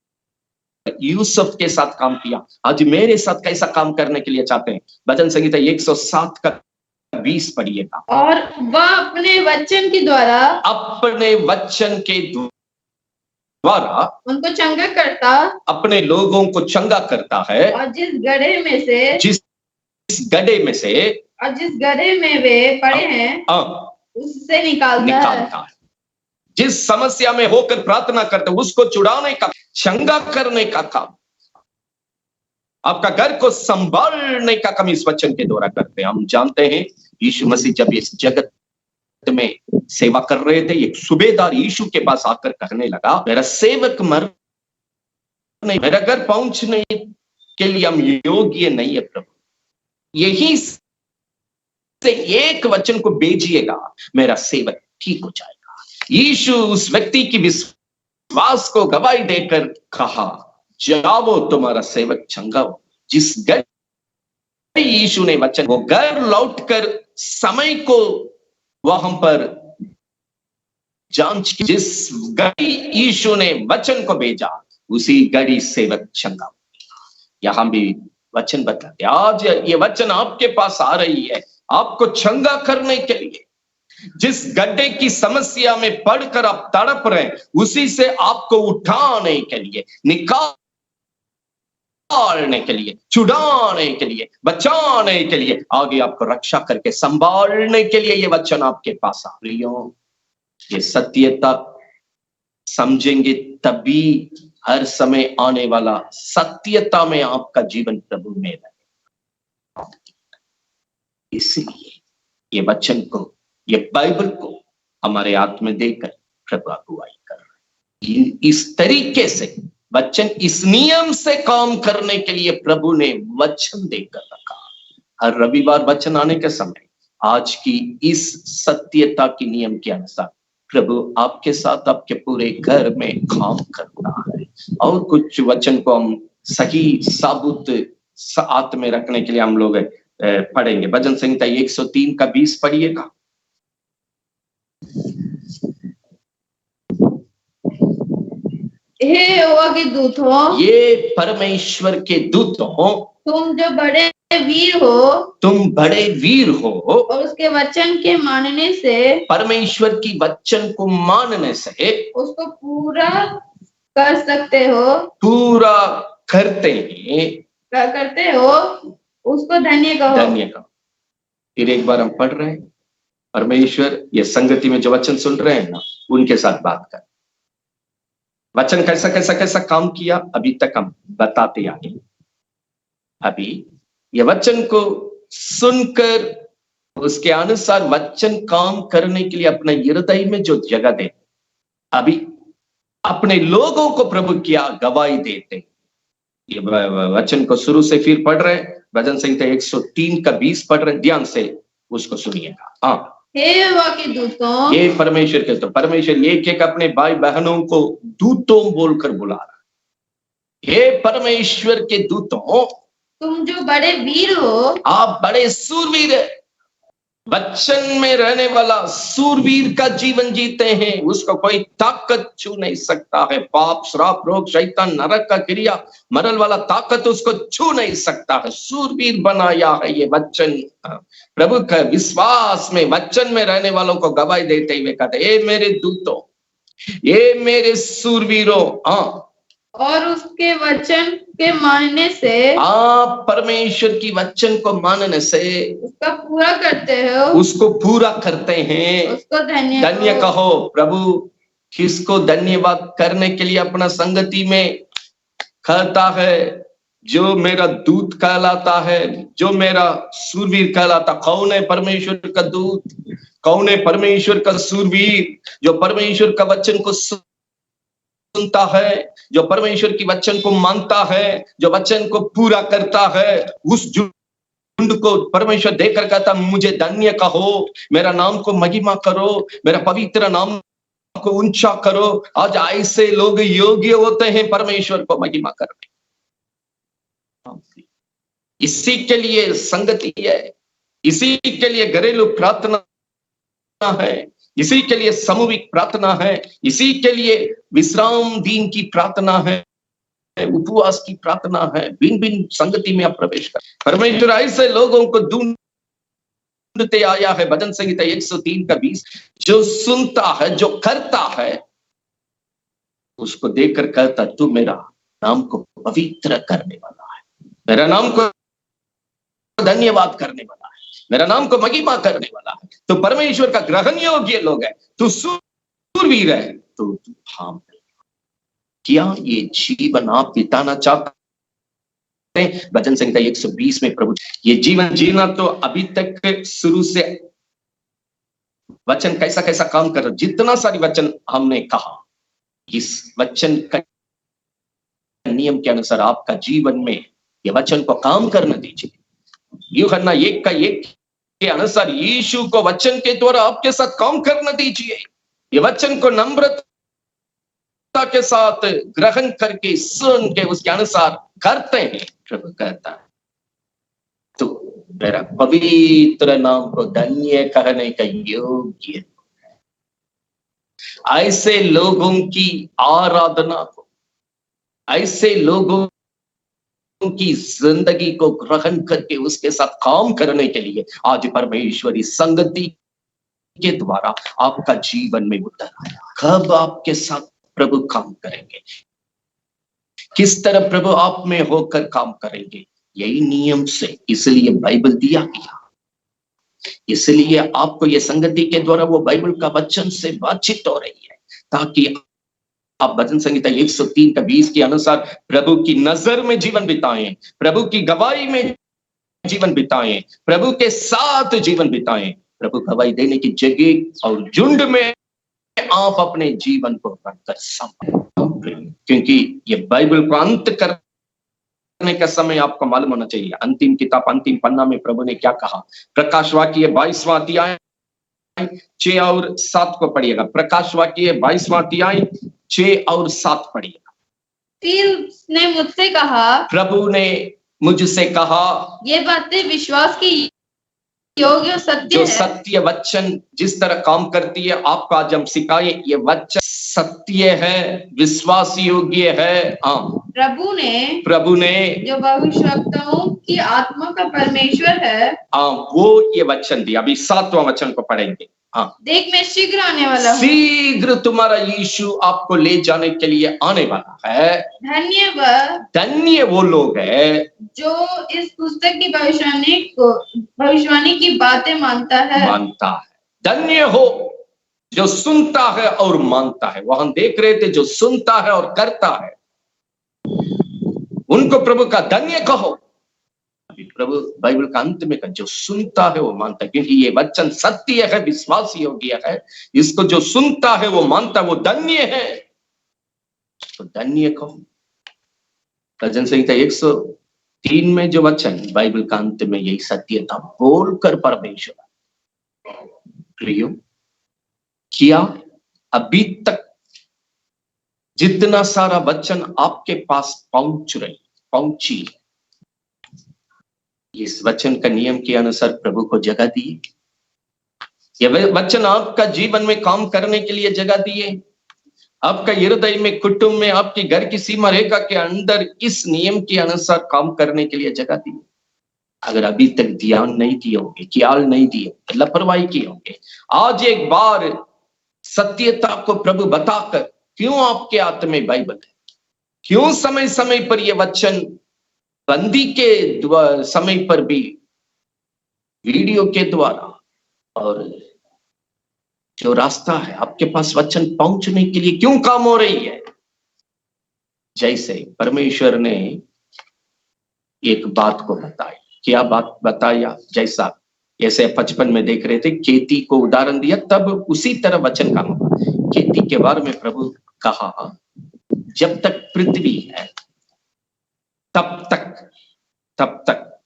यूसुफ के साथ काम किया, आज मेरे साथ कैसा काम करने के लिए चाहते हैं। भजन संहिता 107 का 20 पढ़िएगा। और वह अपने वचन के द्वारा द्वारा उनको चंगा करता, अपने लोगों को चंगा करता है, और जिस गड्ढे में वे पड़े हैं उससे निकालता है। जिस समस्या में होकर प्रार्थना करते उसको छुड़ाने का, चंगा करने का काम, आपका घर को संभालने का काम इस वचन के द्वारा करते हैं। हम जानते हैं यीशु मसीह जब इस जगत में सेवा कर रहे थे, एक सूबेदार यीशु के पास आकर कहने लगा, मेरा सेवक मर नहीं, मेरा घर पहुंचने के लिए हम योग्य नहीं है प्रभु, यही से एक वचन को भेजिएगा, मेरा सेवक ठीक हो जाएगा। यीशु उस व्यक्ति की विश्वास को गवाही देकर कहा, जाओ तुम्हारा सेवक चंगा हो। जिस घर यीशु ने वचन, वो घर लौटकर समय को वहां पर जांच की, जिस घड़ी यीशु ने वचन को भेजा उसी घड़ी सेवक चंगा हो। यहां भी वचन बताते, आज ये वचन आपके पास आ रही है आपको चंगा करने के लिए। जिस गड्ढे की समस्या में पड़कर आप तड़प रहे हैं उसी से आपको उठाने के लिए, निकालने के लिए, छुड़ाने के लिए, बचाने के लिए, आगे आपको रक्षा करके संभालने के लिए ये वचन आपके पास आ रही हो। ये सत्यता समझेंगे तभी हर समय आने वाला सत्यता में आपका जीवन प्रभु में रहेगा। इसलिए ये वचन को, ये बाइबल को हमारे हाथ में देकर प्रभु अगुवाई कर रहे हैं। इस तरीके से वचन, इस नियम से काम करने के लिए प्रभु ने वचन देकर रखा। हर रविवार वचन आने के समय आज की इस सत्यता की नियम के अनुसार प्रभु आपके साथ आपके पूरे घर में काम करता है। और कुछ वचन को हम सही साबुत हाथ में रखने के लिए हम लोग पढ़ेंगे। भजन संहिता 103 का 20 पढ़िएगा। हे यहोवा के दूतों, ये परमेश्वर के दूतों, तुम जो बड़े वीर हो, तुम बड़े वीर हो और उसके वचन के मानने से, परमेश्वर की वचन को मानने से उसको पूरा कर सकते हो, पूरा करते हो, उसको धन्य कहो। धन्य कहो। फिर एक बार हम पढ़ रहे हैं, परमेश्वर ये संगति में जो वचन सुन रहे हैं ना, उनके साथ बात कर। वचन कैसा कैसा कैसा काम किया अभी तक हम बताते आए। अभी ये वचन को सुनकर उसके अनुसार वचन काम करने के लिए अपने हृदय में जो जगह दे, अभी अपने लोगों को प्रभु क्या गवाही देते। ये वचन को शुरू से फिर पढ़ रहे हैं। भजन संहिता 103 का 20 पढ़ रहे हैं, ध्यान से उसको सुनिएगा। हाँ, हे यहोवा के दूतों, ये परमेश्वर के, तो परमेश्वर एक एक अपने भाई बहनों को दूतों बोलकर बुला रहा है। हे परमेश्वर के दूतों, तुम जो बड़े वीर हो, आप बड़े सूरवीर है। वचन में रहने वाला सूरवीर का जीवन जीते हैं, उसको कोई ताकत छू नहीं सकता है। पाप, श्राप, रोग, शैतान, नरक का क्रिया, मरल वाला ताकत उसको छू नहीं सकता है। सूरवीर बनाया है ये वचन। प्रभु का विश्वास में, वचन में रहने वालों को गवाही देते हुए कहते, ये मेरे दूतों, ये मेरे सूरवीरों। हाँ, और उसके वचन के मानने से, आप परमेश्वर की वचन को मानने से उसका पूरा करते हो, उसको पूरा करते हैं, उसको धन्य कहो। प्रभु किसको धन्यवाद करने के लिए अपना संगति में कहता है, जो मेरा दूत कहलाता है, जो मेरा सूरवीर कहलाता। कौन है परमेश्वर का दूत? कौन है परमेश्वर का सूरवीर? जो परमेश्वर का वचन को सुनता है, जो परमेश्वर की वचन को मानता है, जो वचन को पूरा करता है। उस झुंड को परमेश्वर देखकर कहता, मुझे धन्य कहो, मेरा नाम को महिमा करो, मेरा पवित्र नाम को ऊंचा करो। आज ऐसे लोग योग्य होते हैं परमेश्वर को महिमा करने। इसी के लिए संगति है, इसी के लिए घरेलू प्रार्थना है, इसी के लिए सामूहिक प्रार्थना है, इसी के लिए विश्राम दिन की प्रार्थना है, उपवास की प्रार्थना है। भिन्न भिन्न संगति में आप प्रवेश कर। परमेश्वर ऐसे लोगों को ढूंढते आया है। भजन संहिता 103 का 20, जो सुनता है, जो करता है, उसको देखकर कहता, तू मेरा नाम को पवित्र करने वाला है, मेरा नाम को धन्यवाद करने वाला है, मेरा नाम को महिमा करने वाला है। तो परमेश्वर का ग्रहण योग्य लोग है, तू सूरवीर है, तो हाँ। क्या ये जीवन आप बिताना चाहते हैं? भजन संहिता 120 में प्रभु, ये जीवन जीना तो अभी तक शुरू से वचन कैसा कैसा काम कर रहा, जितना सारी वचन हमने कहा, इस वचन का नियम के अनुसार आपका जीवन में ये वचन को काम करना दीजिए। यूहन्ना 1 का 1 के अनुसार यीशु को वचन के द्वारा आपके साथ काम करना दीजिए। ये वचन को नम्रता के साथ ग्रहण करके सुन के उसके अनुसार करते हैं। प्रभु कहता है, तो मेरा पवित्र नाम को धन्य कहने का योग्य। ऐसे लोगों की आराधना को, ऐसे लोगों की जिंदगी को ग्रहण करके उसके साथ काम करने के लिए आज परमेश्वरी संगति के द्वारा आपका जीवन में उतर आया। कब आपके साथ प्रभु काम करेंगे, किस तरह प्रभु आप में होकर काम करेंगे, यही नियम से, इसलिए बाइबल दिया गया, इसलिए आपको ये संगति के द्वारा वो बाइबल का वचन से बातचीत हो रही है, ताकि आप भजन संहिता 103 का 20 के अनुसार प्रभु की नजर में जीवन बिताएं, प्रभु की गवाही में जीवन बिताएं, प्रभु के साथ जीवन बिताएं। प्रभु गवाही देने की जगह और झुंड में आप अपने जीवन को रखकर संभालें, क्योंकि ये बाइबल को अंत करने का समय आपको मालूम होना चाहिए। अंतिम किताब, अंतिम पन्ना में प्रभु ने क्या कहा? प्रकाश वाक्य 22वां अध्याय 6 और 7 को पढ़िएगा। प्रकाश वाक्य 22वां अध्याय 6 और 7 पढ़िएगा। फिर उसने मुझसे कहा, प्रभु ने मुझसे कहा, ये बातें विश्वास की योग्य सत्य जो है। सत्य वचन जिस तरह काम करती है, आपको आज हम सिखाए, ये वचन सत्य है, विश्वास योग्य है। हाँ, प्रभु ने जो भविष्यवक्ताओं की आत्मा का परमेश्वर है, हाँ, वो ये वचन दिया। अभी 7वां वचन को पढ़ेंगे। हाँ, देख मैं शीघ्र आने वाला हूँ, शीघ्र तुम्हारा यीशु आपको ले जाने के लिए आने वाला है। धन्य वो लोग है जो इस पुस्तक की भविष्यवाणी की बातें मानता है। धन्य हो जो सुनता है और मानता है। वहां देख रहे थे, जो सुनता है और करता है, उनको प्रभु का धन्य कहो। प्रभु बाइबल का अंत में जो सुनता है वो मानता है, क्योंकि ये वचन सत्य है, विश्वास योग्य है। इसको जो सुनता है वो मानता है, वो धन्य है। तो धन्य कहो। भजन संहिता 103 में जो वचन बाइबल का अंत में यही सत्य था बोलकर परमेश्वर प्रियो किया। अभी तक जितना सारा वचन आपके पास पहुंची, इस वचन का नियम के अनुसार प्रभु को जगह दिए। ये वचन आपका जीवन में काम करने के लिए जगह दिए। आपका हृदय में, कुटुंब में, आपके घर की सीमा रेखा के अंदर इस नियम के अनुसार काम करने के लिए जगह दी। अगर अभी तक ध्यान नहीं दिए होंगे, ख्याल नहीं दिए, लापरवाही किए होंगे, आज एक बार सत्यता को प्रभु बताकर, क्यों आपके हाथ में बाइबल है, क्यों समय समय पर यह वचन बंदी के समय पर भी वीडियो के द्वारा और जो रास्ता है आपके पास वचन पहुंचने के लिए क्यों काम हो रही है। जैसे परमेश्वर ने एक बात को बताई। क्या बात बताया? जैसा ऐसे 55 में देख रहे थे, खेती को उदाहरण दिया, तब उसी तरह वचन काम हुआ। खेती के बारे में प्रभु कहा, जब तक पृथ्वी है तब तक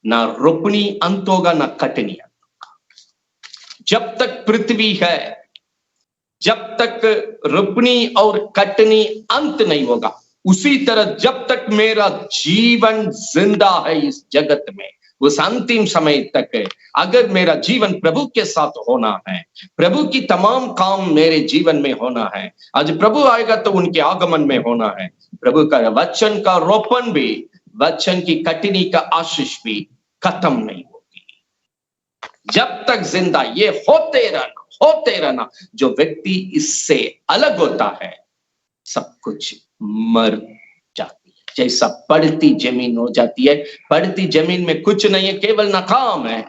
ना रोपनी अंत होगा ना कटनी अंत होगा। जब तक पृथ्वी है, जब तक रोपनी और कटनी अंत नहीं होगा, उसी तरह जब तक मेरा जीवन जिंदा है इस जगत में, उस अंतिम समय तक अगर मेरा जीवन प्रभु के साथ होना है, प्रभु की तमाम काम मेरे जीवन में होना है, आज प्रभु आएगा तो उनके आगमन में होना है, प्रभु का वचन का रोपण भी, वचन की कटनी का आशीष भी खत्म नहीं होगी। जब तक जिंदा ये होते रहना। जो व्यक्ति इससे अलग होता है, सब कुछ मर जाती है, जैसा पड़ती जमीन हो जाती है। पड़ती जमीन में कुछ नहीं है, केवल नाकाम है।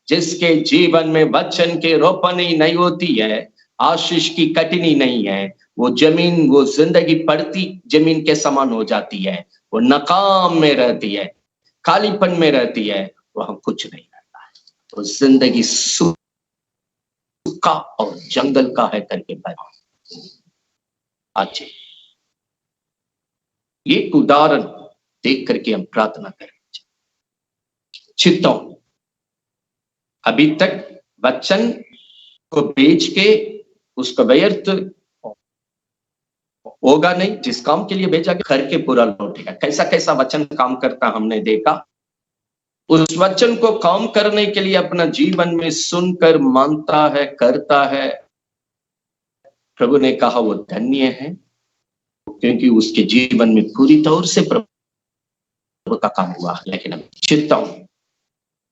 जिसके जीवन में वचन के रोपनी नहीं होती है, आशीष की कटनी नहीं है, वो जमीन, वो जिंदगी पड़ती जमीन के समान हो जाती है। वो नाकाम में रहती है, खालीपन में रहती है, वहां कुछ नहीं रहता है। तो जिंदगी सूखा और जंगल का है करके बता। अच्छे एक उदाहरण देख करके हम प्रार्थना करें। चित्तौन, अभी तक वचन को बेच के उसका व्यर्थ होगा नहीं, जिस काम के लिए भेजा गया करके पूरा लौटेगा। कैसा कैसा वचन काम करता हमने देखा। उस वचन को काम करने के लिए अपना जीवन में सुनकर मानता है, करता है। प्रभु ने कहा वो धन्य है, क्योंकि उसके जीवन में पूरी तौर से प्रभु का काम हुआ। लेकिन अब चिंताऊं,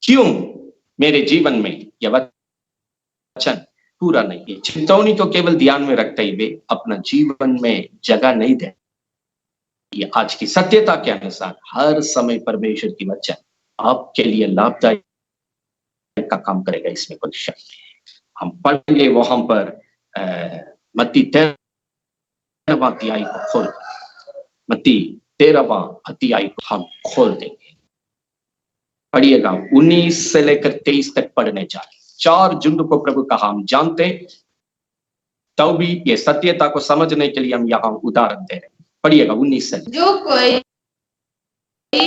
क्यों मेरे जीवन में यह वचन पूरा नहीं है? चिंतावनी को केवल ध्यान में रखते हुए अपना जीवन में जगह नहीं दे। ये आज की सत्यता के अनुसार हर समय परमेश्वर की वचन आपके लिए लाभदायक का काम करेगा, इसमें कोई शक नहीं है। हम पढ़ेंगे वहां पर मत्ती 13वां अध्याय को खोल, मत्ती 13वां अध्याय को हम खोल देंगे। पढ़िएगा, 19 से लेकर 23 तक पढ़ने जा रहे। 4 झुंड को प्रभु कहा, हम जानते, तो भी ये सत्यता को समझने के लिए हम यहाँ उदाहरण दे रहे हैं। पढ़िएगा 19 से।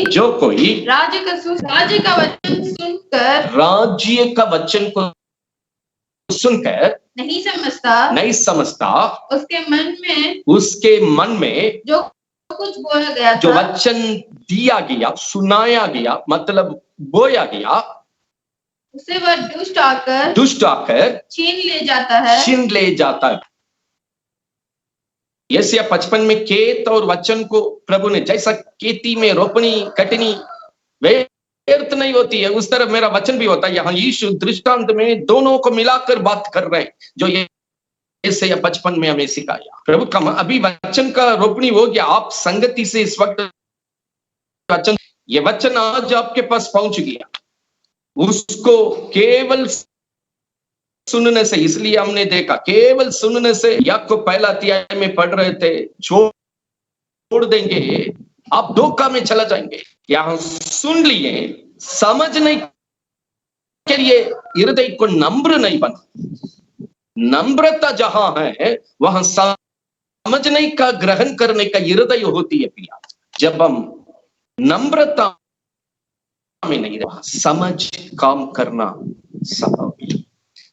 जो कोई राज्य का वचन को सुनकर नहीं समझता, उसके मन में जो कुछ बोया गया था, जो वचन दिया गया, सुनाया गया, मतलब बोया गया, उसे वह दुष्ट आकर छीन ले जाता है। यशायाह 55 में खेत और वचन को प्रभु ने, जैसा खेती में रोपनी कटनी व्यर्थ नहीं होती है, उस तरह मेरा वचन भी होता है। यहाँ यीशु दृष्टांत में दोनों को मिलाकर बात कर रहे हैं, जो ये यशायाह 55 में हमें सिखाया। प्रभु का अभी वचन का रोपनी हो गया, आप संगति से इस वक्त वचन, ये वचन आज आपके पास पहुंच गया। उसको केवल सुनने से, इसलिए हमने देखा केवल सुनने से, याकूब पहला अध्याय में पढ़ रहे थे, छोड़ देंगे आप धोखा में चला जाएंगे। यहां सुन लिए, समझने के लिए हृदय को नम्र नहीं बना। नम्रता जहां है वहां समझने का, ग्रहण करने का हृदय होती है प्रिया। जब हम नम्रता में नहीं रहा, समझ काम करना संभव नहीं।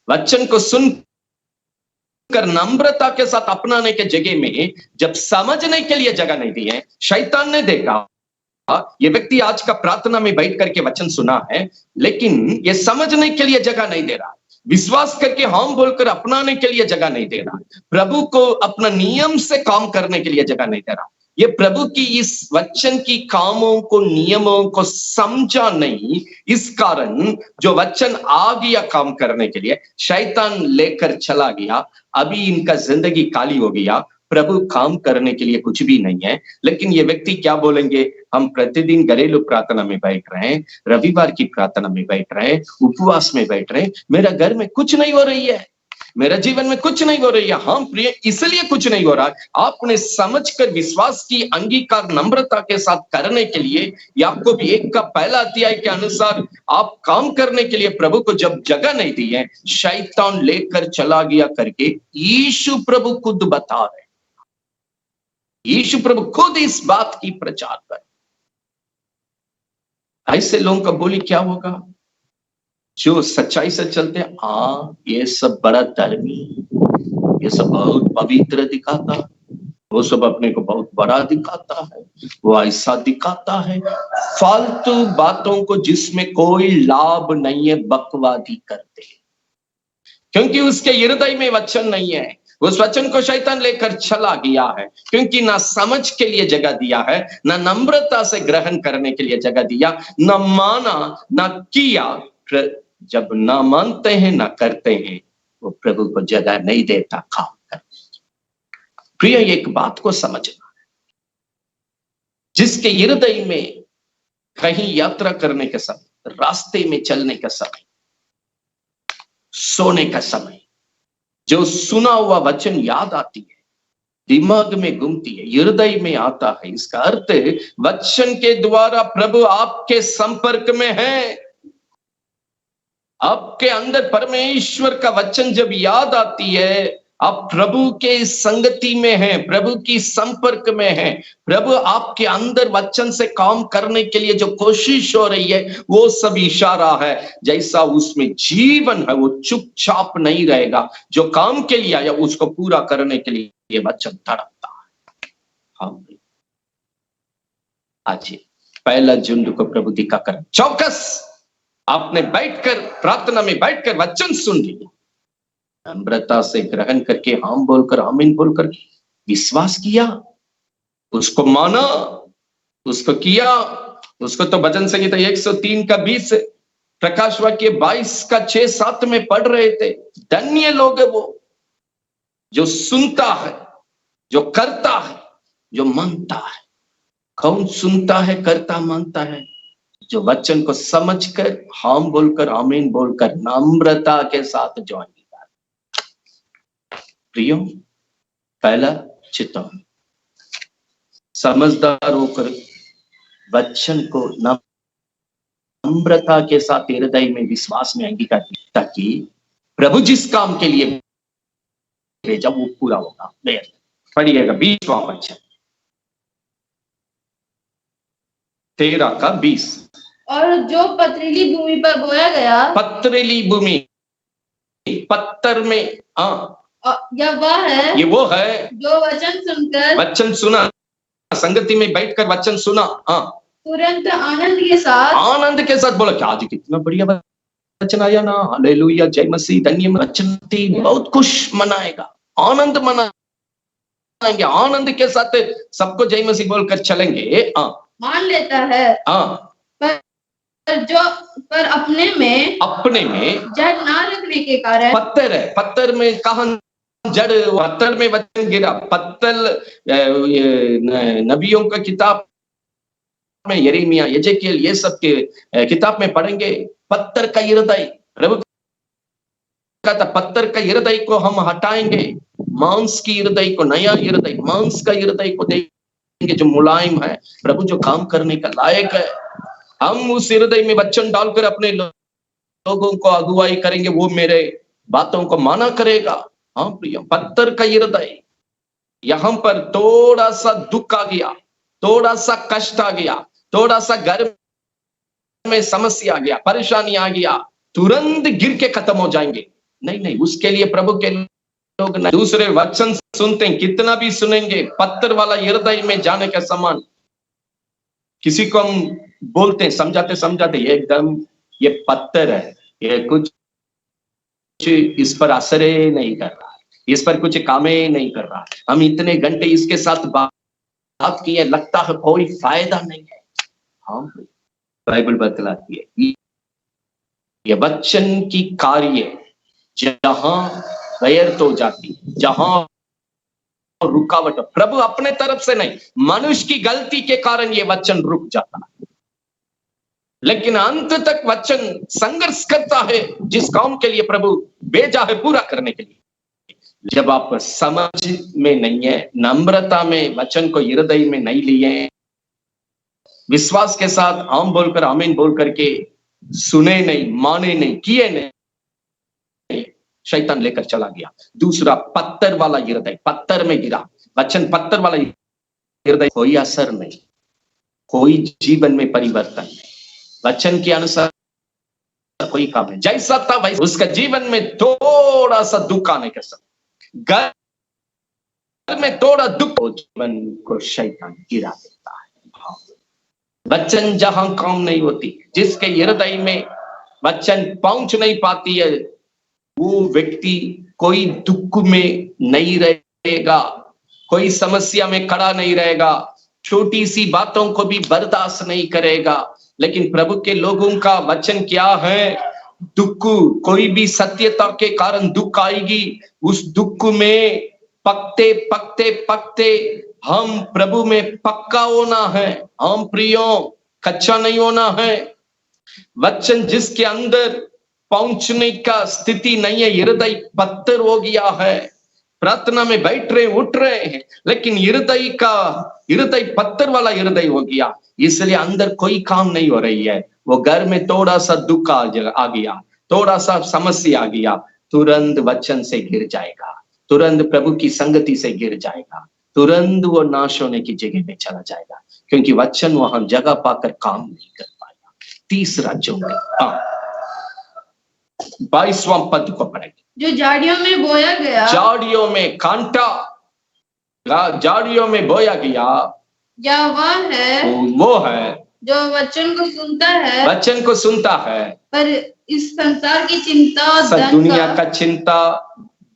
वचन को सुनकर नम्रता के साथ अपनाने के जगह में जब समझने के लिए जगह नहीं दी है, शैतान ने देखा ये व्यक्ति आज का प्रार्थना में बैठ करके वचन सुना है, लेकिन ये समझने के लिए जगह नहीं दे रहा, विश्वास करके हम बोलकर अपनाने के लिए जगह नहीं दे रहा, प्रभु को अपना नियम से काम करने के लिए जगह नहीं दे रहा। ये प्रभु की इस वचन की कामों को, नियमों को समझा नहीं, इस कारण जो वचन आ गया काम करने के लिए, शैतान लेकर चला गया। अभी इनका जिंदगी खाली हो गया, प्रभु काम करने के लिए कुछ भी नहीं है। लेकिन ये व्यक्ति क्या बोलेंगे, हम प्रतिदिन घरेलू प्रार्थना में बैठ रहे हैं, रविवार की प्रार्थना में बैठ रहे हैं, उपवास में बैठ रहे हैं, मेरा घर में कुछ नहीं हो रही है, मेरे जीवन में कुछ नहीं हो रही है। हाँ प्रिय, इसलिए कुछ नहीं हो रहा है, आपने समझकर विश्वास की अंगीकार नम्रता के साथ करने के लिए, याकूब 1:1 के अनुसार आप काम करने के लिए प्रभु को जब जगह नहीं दी है, शैतान लेकर चला गया करके यीशु प्रभु खुद बता रहे। यीशु प्रभु खुद इस बात की प्रचार कर। ऐसे लोगों का बोली क्या होगा? जो सच्चाई से चलते हैं, हाँ ये सब बड़ा धर्मी, ये सब बहुत पवित्र दिखाता है, वो सब अपने को बहुत बड़ा दिखाता है, वो ऐसा दिखाता है। फालतू बातों को जिसमें कोई लाभ नहीं है बकवादी करते हैं, क्योंकि उसके हृदय में वचन नहीं है। उस वचन को शैतान लेकर चला गया है, क्योंकि ना समझ के लिए जगह दिया है, ना नम्रता से ग्रहण करने के लिए जगह दिया, ना माना ना किया। जब ना मानते हैं ना करते हैं, वो प्रभु को जगह नहीं देता काम करने। प्रिय, एक बात को समझना है, जिसके हृदय में कहीं यात्रा करने के समय, रास्ते में चलने का समय, सोने का समय, जो सुना हुआ वचन याद आती है, दिमाग में घूमती है, हृदय में आता है, इसका अर्थ वचन के द्वारा प्रभु आपके संपर्क में है। आपके अंदर परमेश्वर का वचन जब याद आती है, आप प्रभु के संगति में हैं, प्रभु की संपर्क में हैं, प्रभु आपके अंदर वचन से काम करने के लिए जो कोशिश हो रही है, वो सब इशारा है। जैसा उसमें जीवन है, वो चुपचाप नहीं रहेगा। जो काम के लिए आया उसको पूरा करने के लिए वचन तड़पता है। हाँ, आज 1 जून को प्रभु दिखाकर चौकस आपने बैठकर प्रार्थना में बैठकर वचन सुन लिया, नम्रता से ग्रहण करके हम बोलकर आमीन बोलकर विश्वास किया, उसको माना, उसको किया। उसको तो भजन संगीता 103 का 20, प्रकाश वाक्य 22 का 6-7 में पढ़ रहे थे। धन्य लोग है वो जो सुनता है, जो करता है, जो मानता है। कौन सुनता है, करता, मानता है? जो वचन को समझकर हम बोलकर आमीन बोलकर नम्रता के साथ जो अंगीकार। प्रियो, पहला चितवन, समझदार होकर वचन को नम्रता के साथ हृदय में विश्वास में अंगीकार, ताकि प्रभु जिस काम के लिए भेजा वो पूरा होगा। पढ़िएगा 20वां वचन, 13 का 20। और जो पथरीली भूमि पर बोया गया, पथरीली भूमि, पत्थर में, या वह है, ये वो है जो वचन सुना, संगति में बैठकर वचन सुना, तुरंत आनंद के साथ बोला कि आज कितना बढ़िया वचन आया ना, हालेलुया, जय मसीह, धन्य वचन थी, बहुत खुश मनाएगा, आनंद मनाएंगे, आनंद के साथ सबको जय मसीह बोलकर चलेंगे। मान लेता है, पर अपने में जड़ ना रखने के कारण, पत्थर है, पत्थर में कहां जड़, पत्थर में वचन गिरा। पत्थर नबियों का किताब में, यिर्मयाह, यजेकिएल, ये सब के किताब में पढ़ेंगे। पत्थर का हृदय, प्रभु कहता पत्थर का हृदय को हम हटाएंगे, मांस की हृदय को, नया हृदय, मांस का हृदय को देंगे जो मुलायम है, प्रभु जो काम करने का लायक है। हम उस हृदय में वचन डालकर अपने लोगों को अगुवाई करेंगे, वो मेरे बातों को माना करेगा। हाँ प्रिय, पत्थर का हृदय, यहां पर थोड़ा सा दुख आ गया, थोड़ा सा कष्ट आ गया, थोड़ा सा घर में समस्या आ गया, परेशानी आ गया, तुरंत गिर के खत्म हो जाएंगे। नहीं, उसके लिए प्रभु के लोग दूसरे वचन सुनते हैं, कितना भी सुनेंगे, पत्थर वाला हृदय में जाने के समान। किसी को हम बोलते हैं, समझाते एकदम ये पत्थर है, ये कुछ इस पर असर नहीं कर रहा, इस पर कुछ काम नहीं कर रहा, हम इतने घंटे इसके साथ बात किए, लगता है कोई फायदा नहीं है। हाँ, बाइबल बतलाती है ये वचन की कार्य जहां व्यर्थ हो जाती, जहां रुकावट, प्रभु अपने तरफ से नहीं, मनुष्य की गलती के कारण ये वचन रुक जाता है, लेकिन अंत तक वचन संघर्ष करता है, जिस काम के लिए प्रभु भेजा है पूरा करने के लिए। जब आप समझ में नहीं है, नम्रता में वचन को हृदय में नहीं लिए, विश्वास के साथ आम बोलकर आमीन बोल करके सुने नहीं, माने नहीं, किए नहीं, शैतान लेकर चला गया। दूसरा, पत्थर वाला हृदय, पत्थर में गिरा वचन, पत्थर वाला हृदय, कोई असर नहीं, कोई जीवन में परिवर्तन नहीं, वचन के अनुसार कोई काम है, जैसा था वैसा, उसका जीवन में थोड़ा सा दुख आने के साथ, घर में थोड़ा दुख, जीवन को शैतान गिरा देता है। वचन जहां काम नहीं होती, जिसके हृदय में वचन पहुंच नहीं पाती है, वो व्यक्ति कोई दुख में नहीं रहेगा, कोई समस्या में खड़ा नहीं रहेगा, छोटी सी बातों को भी बर्दाश्त नहीं करेगा। लेकिन प्रभु के लोगों का वचन क्या है? दुख, कोई भी सत्यता के कारण दुख आएगी, उस दुख में पकते पकते पकते हम प्रभु में पक्का होना है। हम प्रियो, कच्चा नहीं होना है। वचन जिसके अंदर पहुंचने का स्थिति नहीं है, हृदय पत्थर हो गया है, प्रार्थना में बैठ रहे उठ रहे हैं, लेकिन हृदय पत्थर वाला हृदय हो गया, इसलिए अंदर कोई काम नहीं हो रही है। वो घर में थोड़ा सा दुख आ गया, थोड़ा सा समस्या आ गया, तुरंत वचन से गिर जाएगा, तुरंत प्रभु की संगति से गिर जाएगा, तुरंत वो नाश होने की जगह में चला जाएगा, क्योंकि वचन वहां जगह पाकर काम नहीं कर पाएगा। तीसरा जो है 22वां पद को पढ़ेंगे। जो झाड़ियों में बोया गया, झाड़ियों में कांटा, झाड़ियों में बोया गया, या वह है, वो है जो वचन को सुनता है, वचन को सुनता है, पर इस संसार की चिंता और दुनिया का चिंता,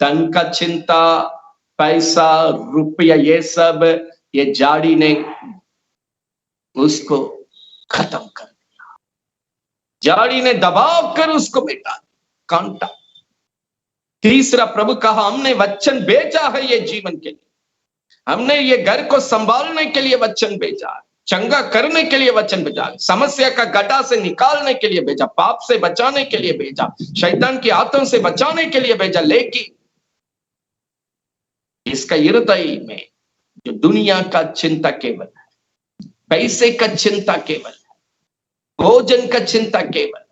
धन का चिंता, पैसा रुपया, ये सब, ये झाड़ी ने उसको खत्म कर दिया, झाड़ी ने दबाव कर उसको मिटा कांटा। तीसरा, प्रभु कहा हमने वचन भेजा है ये जीवन के लिए, हमने ये घर को संभालने के लिए वचन भेजा है, चंगा करने के लिए वचन भेजा, समस्या का गड्ढा से निकालने के लिए भेजा, पाप से बचाने के लिए भेजा, शैतान की हाथों से बचाने के लिए भेजा। लेकिन इसका हृदय में जो दुनिया का चिंता केवल है, पैसे का चिंता केवल है, भोजन का चिंता केवल है,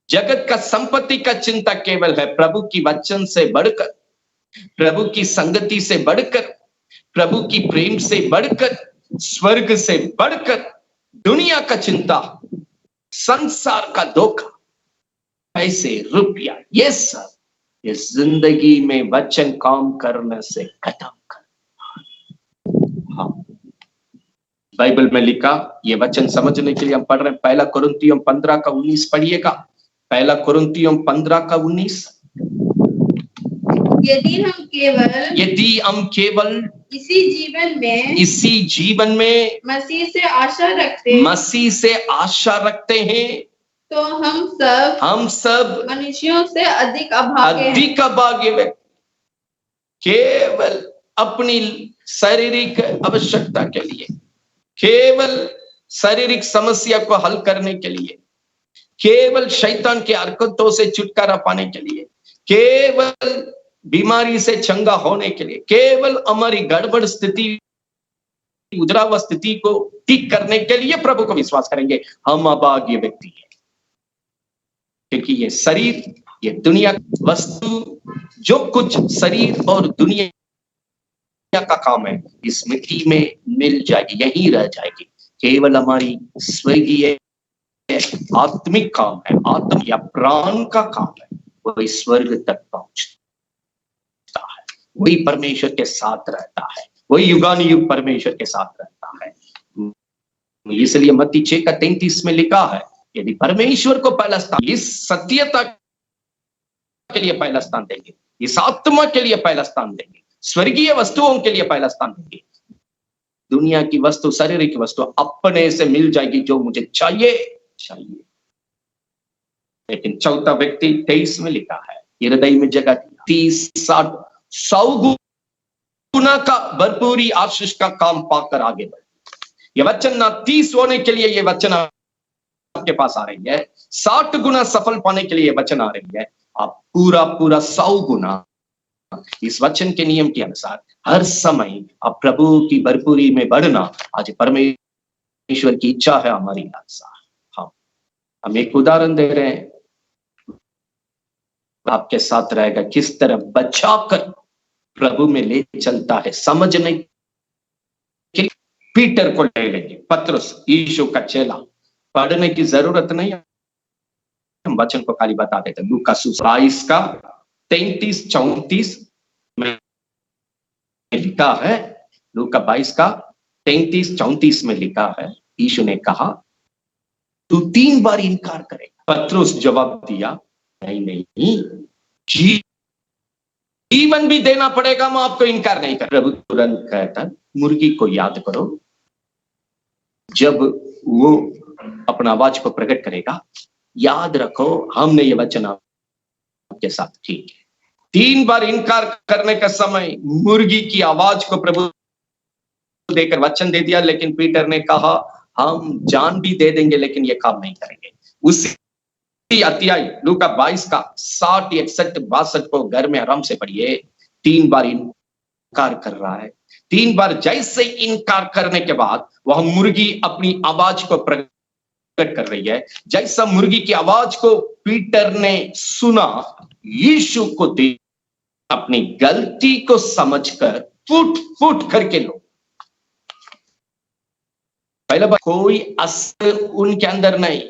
जगत का संपत्ति का चिंता केवल है, प्रभु की वचन से बढ़कर, प्रभु की संगति से बढ़कर, प्रभु की प्रेम से बढ़कर, स्वर्ग से बढ़कर दुनिया का चिंता, संसार का धोखा, पैसे रुपया, ये सब इस जिंदगी में वचन काम करने से खत्म कर। हाँ, बाइबल में लिखा, ये वचन समझने के लिए हम पढ़ रहे हैं, 1 कुरिन्थियों 15:19 पढ़िएगा। 1 कुरिन्थियों 15:19। यदि हम केवल इसी जीवन में मसीह से आशा रखते हैं, तो हम सब मनुष्यों से अधिक अभागे हैं। केवल अपनी शारीरिक आवश्यकता के लिए, केवल शारीरिक समस्या को हल करने के लिए, केवल शैतान के हरकतों से छुटकारा पाने के लिए, केवल बीमारी से चंगा होने के लिए, केवल हमारी गड़बड़ स्थिति, उजड़ा हुआ स्थिति को ठीक करने के लिए प्रभु को विश्वास करेंगे, हम अभाग्य व्यक्ति हैं। क्योंकि ये शरीर, ये दुनिया वस्तु, जो कुछ शरीर और दुनिया का काम है, इस मिट्टी में मिल जाएगी, यहीं रह जाएगी। केवल हमारी स्वर्गीय आत्मिक काम है, आत्म या प्राण का काम है, वही स्वर्ग तक पहुंचता है, वही परमेश्वर के साथ रहता है, वही युगानुयुग परमेश्वर के साथ रहता है। इसलिए मत्ती 6:33 में लिखा है, यदि परमेश्वर को पहला स्थान, इस सत्यता के लिए पहला स्थान देंगे, इस आत्मा के लिए पहला स्थान देंगे, स्वर्गीय वस्तुओं के लिए पहला स्थान देंगे, दुनिया की वस्तु, शारीरिक वस्तु अपने से मिल जाएगी, जो मुझे चाहिए। लेकिन चौथा व्यक्ति 23 में लिखा है, हृदय में जगह 30, 60, 100 गुना का भरपूरी आशीष का काम पाकर आगे बढ़े। ये वचन ना 30 होने के लिए ये वचन आपके पास आ रही है, 60 गुना सफल पाने के लिए वचन आ रही है, आप पूरा 100 गुना इस वचन के नियम के अनुसार हर समय अब प्रभु की भरपूरी में बढ़ना आज परमेश्वर की इच्छा है हमारी अनुसार। हम एक उदाहरण दे रहे हैं, आपके साथ रहेगा किस तरह बचाकर प्रभु में ले चलता है। समझने के पीटर को ले लेंगे, पतरस यीशु का चेला, पढ़ने की जरूरत नहीं, हम वचन को खाली बता देते। लूका 22 का 33-34 में लिखा है, लूका 22 का 33-34 में लिखा है, यीशु ने कहा तू 3 बार इनकार करेगा। पतरस जवाब दिया नहीं नहीं, जीवन भी देना पड़ेगा, मैं आपको इनकार नहीं कर। प्रभु तुरंत कहता मुर्गी को याद करो, जब वो अपना आवाज को प्रकट करेगा याद रखो हमने ये वचन आपके साथ ठीक है। 3 बार इनकार करने का समय मुर्गी की आवाज को प्रभु देकर वचन दे दिया, लेकिन पीटर ने कहा हम जान भी दे देंगे लेकिन ये काम नहीं करेंगे। उसी अध्याय लूका 22 का 60, 61, 62 को घर में आराम से पढ़िए। 3 बार इनकार कर रहा है। 3 बार जैसे इनकार करने के बाद वह मुर्गी अपनी आवाज को प्रकट कर रही है। जैसा मुर्गी की आवाज को पीटर ने सुना, यीशु को देख अपनी गलती को समझकर फुट फुट करके लो। पहला बार कोई असर उनके अंदर नहीं,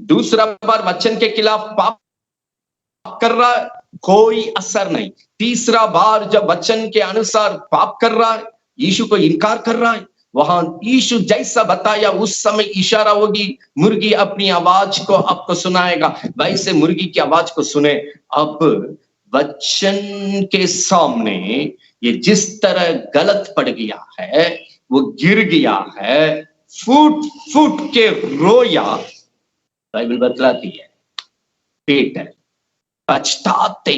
दूसरा बार वचन के खिलाफ पाप कर रहा है, कोई असर नहीं, तीसरा बार जब वचन के अनुसार पाप कर रहा है, यीशु को इनकार कर रहा है, वहां यीशु जैसा बताया उस समय इशारा होगी, मुर्गी अपनी आवाज को आपको सुनाएगा, वैसे मुर्गी की आवाज को सुने। अब वचन के सामने ये जिस तरह गलत पड़ गया है, वो गिर गया है, फुट फुट के रोया। बाइबल बतलाती है पीटर पछताते,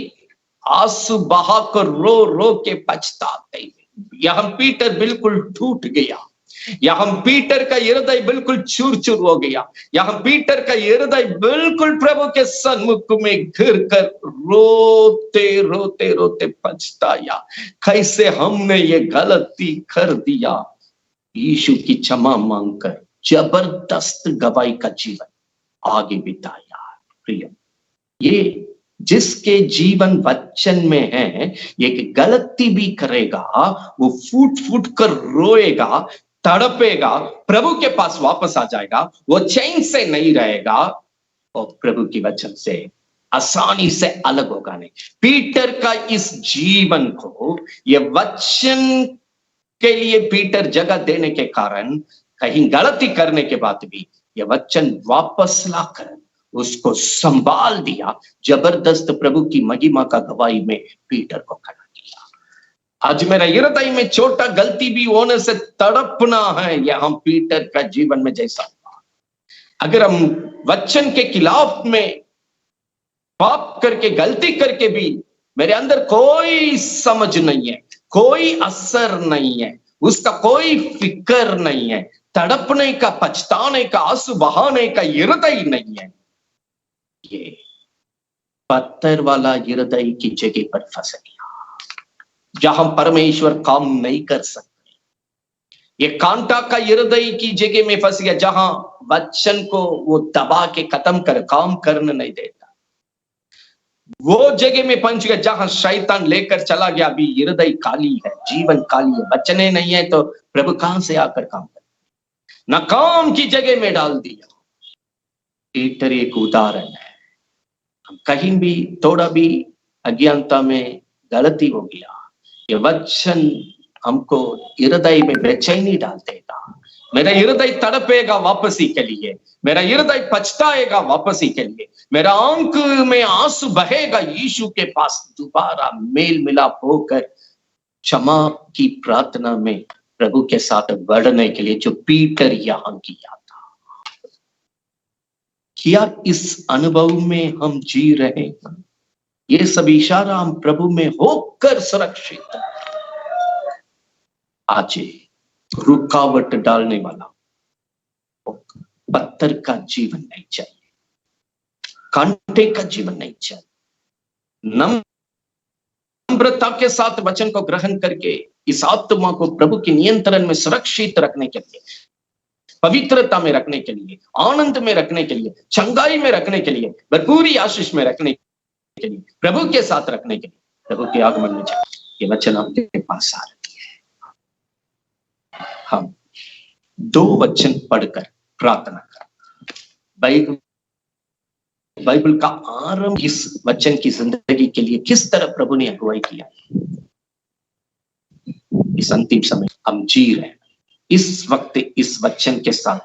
आंसू बहाकर रो रो के पछताते। यहां पीटर बिल्कुल टूट गया, यहां पीटर का हृदय बिल्कुल चूर चूर हो गया, यहां पीटर का हृदय बिल्कुल प्रभु के सन्मुख में गिर कर रोते रोते रोते पछताया, कैसे हमने ये गलती कर दिया। यीशु की क्षमा मांगकर जबरदस्त गवाही का जीवन आगे बिताया। प्रिय, ये जिसके जीवन वचन में है, ये गलती भी करेगा, वो फूट फूट कर रोएगा, तड़पेगा, प्रभु के पास वापस आ जाएगा, वो चैन से नहीं रहेगा और प्रभु की वचन से आसानी से अलग होगा नहीं। पीटर का इस जीवन को, ये वचन के लिए पीटर जगह देने के कारण कहीं गलती करने के बाद भी ये वचन वापस लाकर उसको संभाल दिया, जबरदस्त प्रभु की महिमा का गवाही में पीटर को खड़ा किया। आज मेरा हृदय में छोटा गलती भी होने से तड़पना है, यह हम पीटर का जीवन में जैसा हुआ। अगर हम वचन के खिलाफ में पाप करके गलती करके भी मेरे अंदर कोई समझ नहीं है, कोई असर नहीं है, उसका कोई फिक्र नहीं है, तड़पने का, पछताने का, आंसू बहाने का हृदय नहीं है, ये पत्थर वाला हृदय की जगह पर फंस गया, जहां परमेश्वर काम नहीं कर सकते। ये कांटा का हृदय की जगह में फंस गया, जहां वचन को वो दबा के खत्म कर काम करने नहीं देता। वो जगह में पहुंच गया जहां शैतान लेकर चला गया। अभी हृदय खाली है, जीवन खाली है, वचने नहीं है, तो प्रभु कहां से आकर काम करे, न काम की जगह में डाल दिया। पीटर एक उदाहरण है। हम कहीं भी थोड़ा भी अज्ञानता में गलती हो गया, ये वचन हमको हृदय में बेचैनी डाल देगा। मेरा हृदय तड़पेगा वापसी के लिए, मेरा हृदय पछताएगा वापसी के लिए, मेरा आंख में आंसू बहेगा यीशु के पास दोबारा मेल मिलाप होकर क्षमा की प्रार्थना में प्रभु के साथ बढ़ने के लिए, जो पीटर यहां किया था। क्या इस अनुभव में हम जी रहे हैं? ये सब इशारा हम प्रभु में होकर सुरक्षित। आज रुकावट डालने वाला पत्थर का जीवन नहीं चाहिए, कांटे का जीवन नहीं चाहिए, नम्रता के साथ वचन को ग्रहण करके इस आत्मा को प्रभु के नियंत्रण में सुरक्षित रखने के लिए, पवित्रता में रखने के लिए, आनंद में रखने के लिए, चंगाई में रखने के लिए, भरपूरी आशीष में रखने के लिए, प्रभु के साथ रखने के लिए, प्रभु के आगमन में जाए। ये वचन आपके पास आ रही है। हम 2 वचन पढ़कर प्रार्थना करें। बाइबल का आरंभ इस वचन की जिंदगी के लिए किस तरह प्रभु ने अगुवाई किया, इस अंतिम समय हम जी रहे हैं। इस वक्त इस वचन के साथ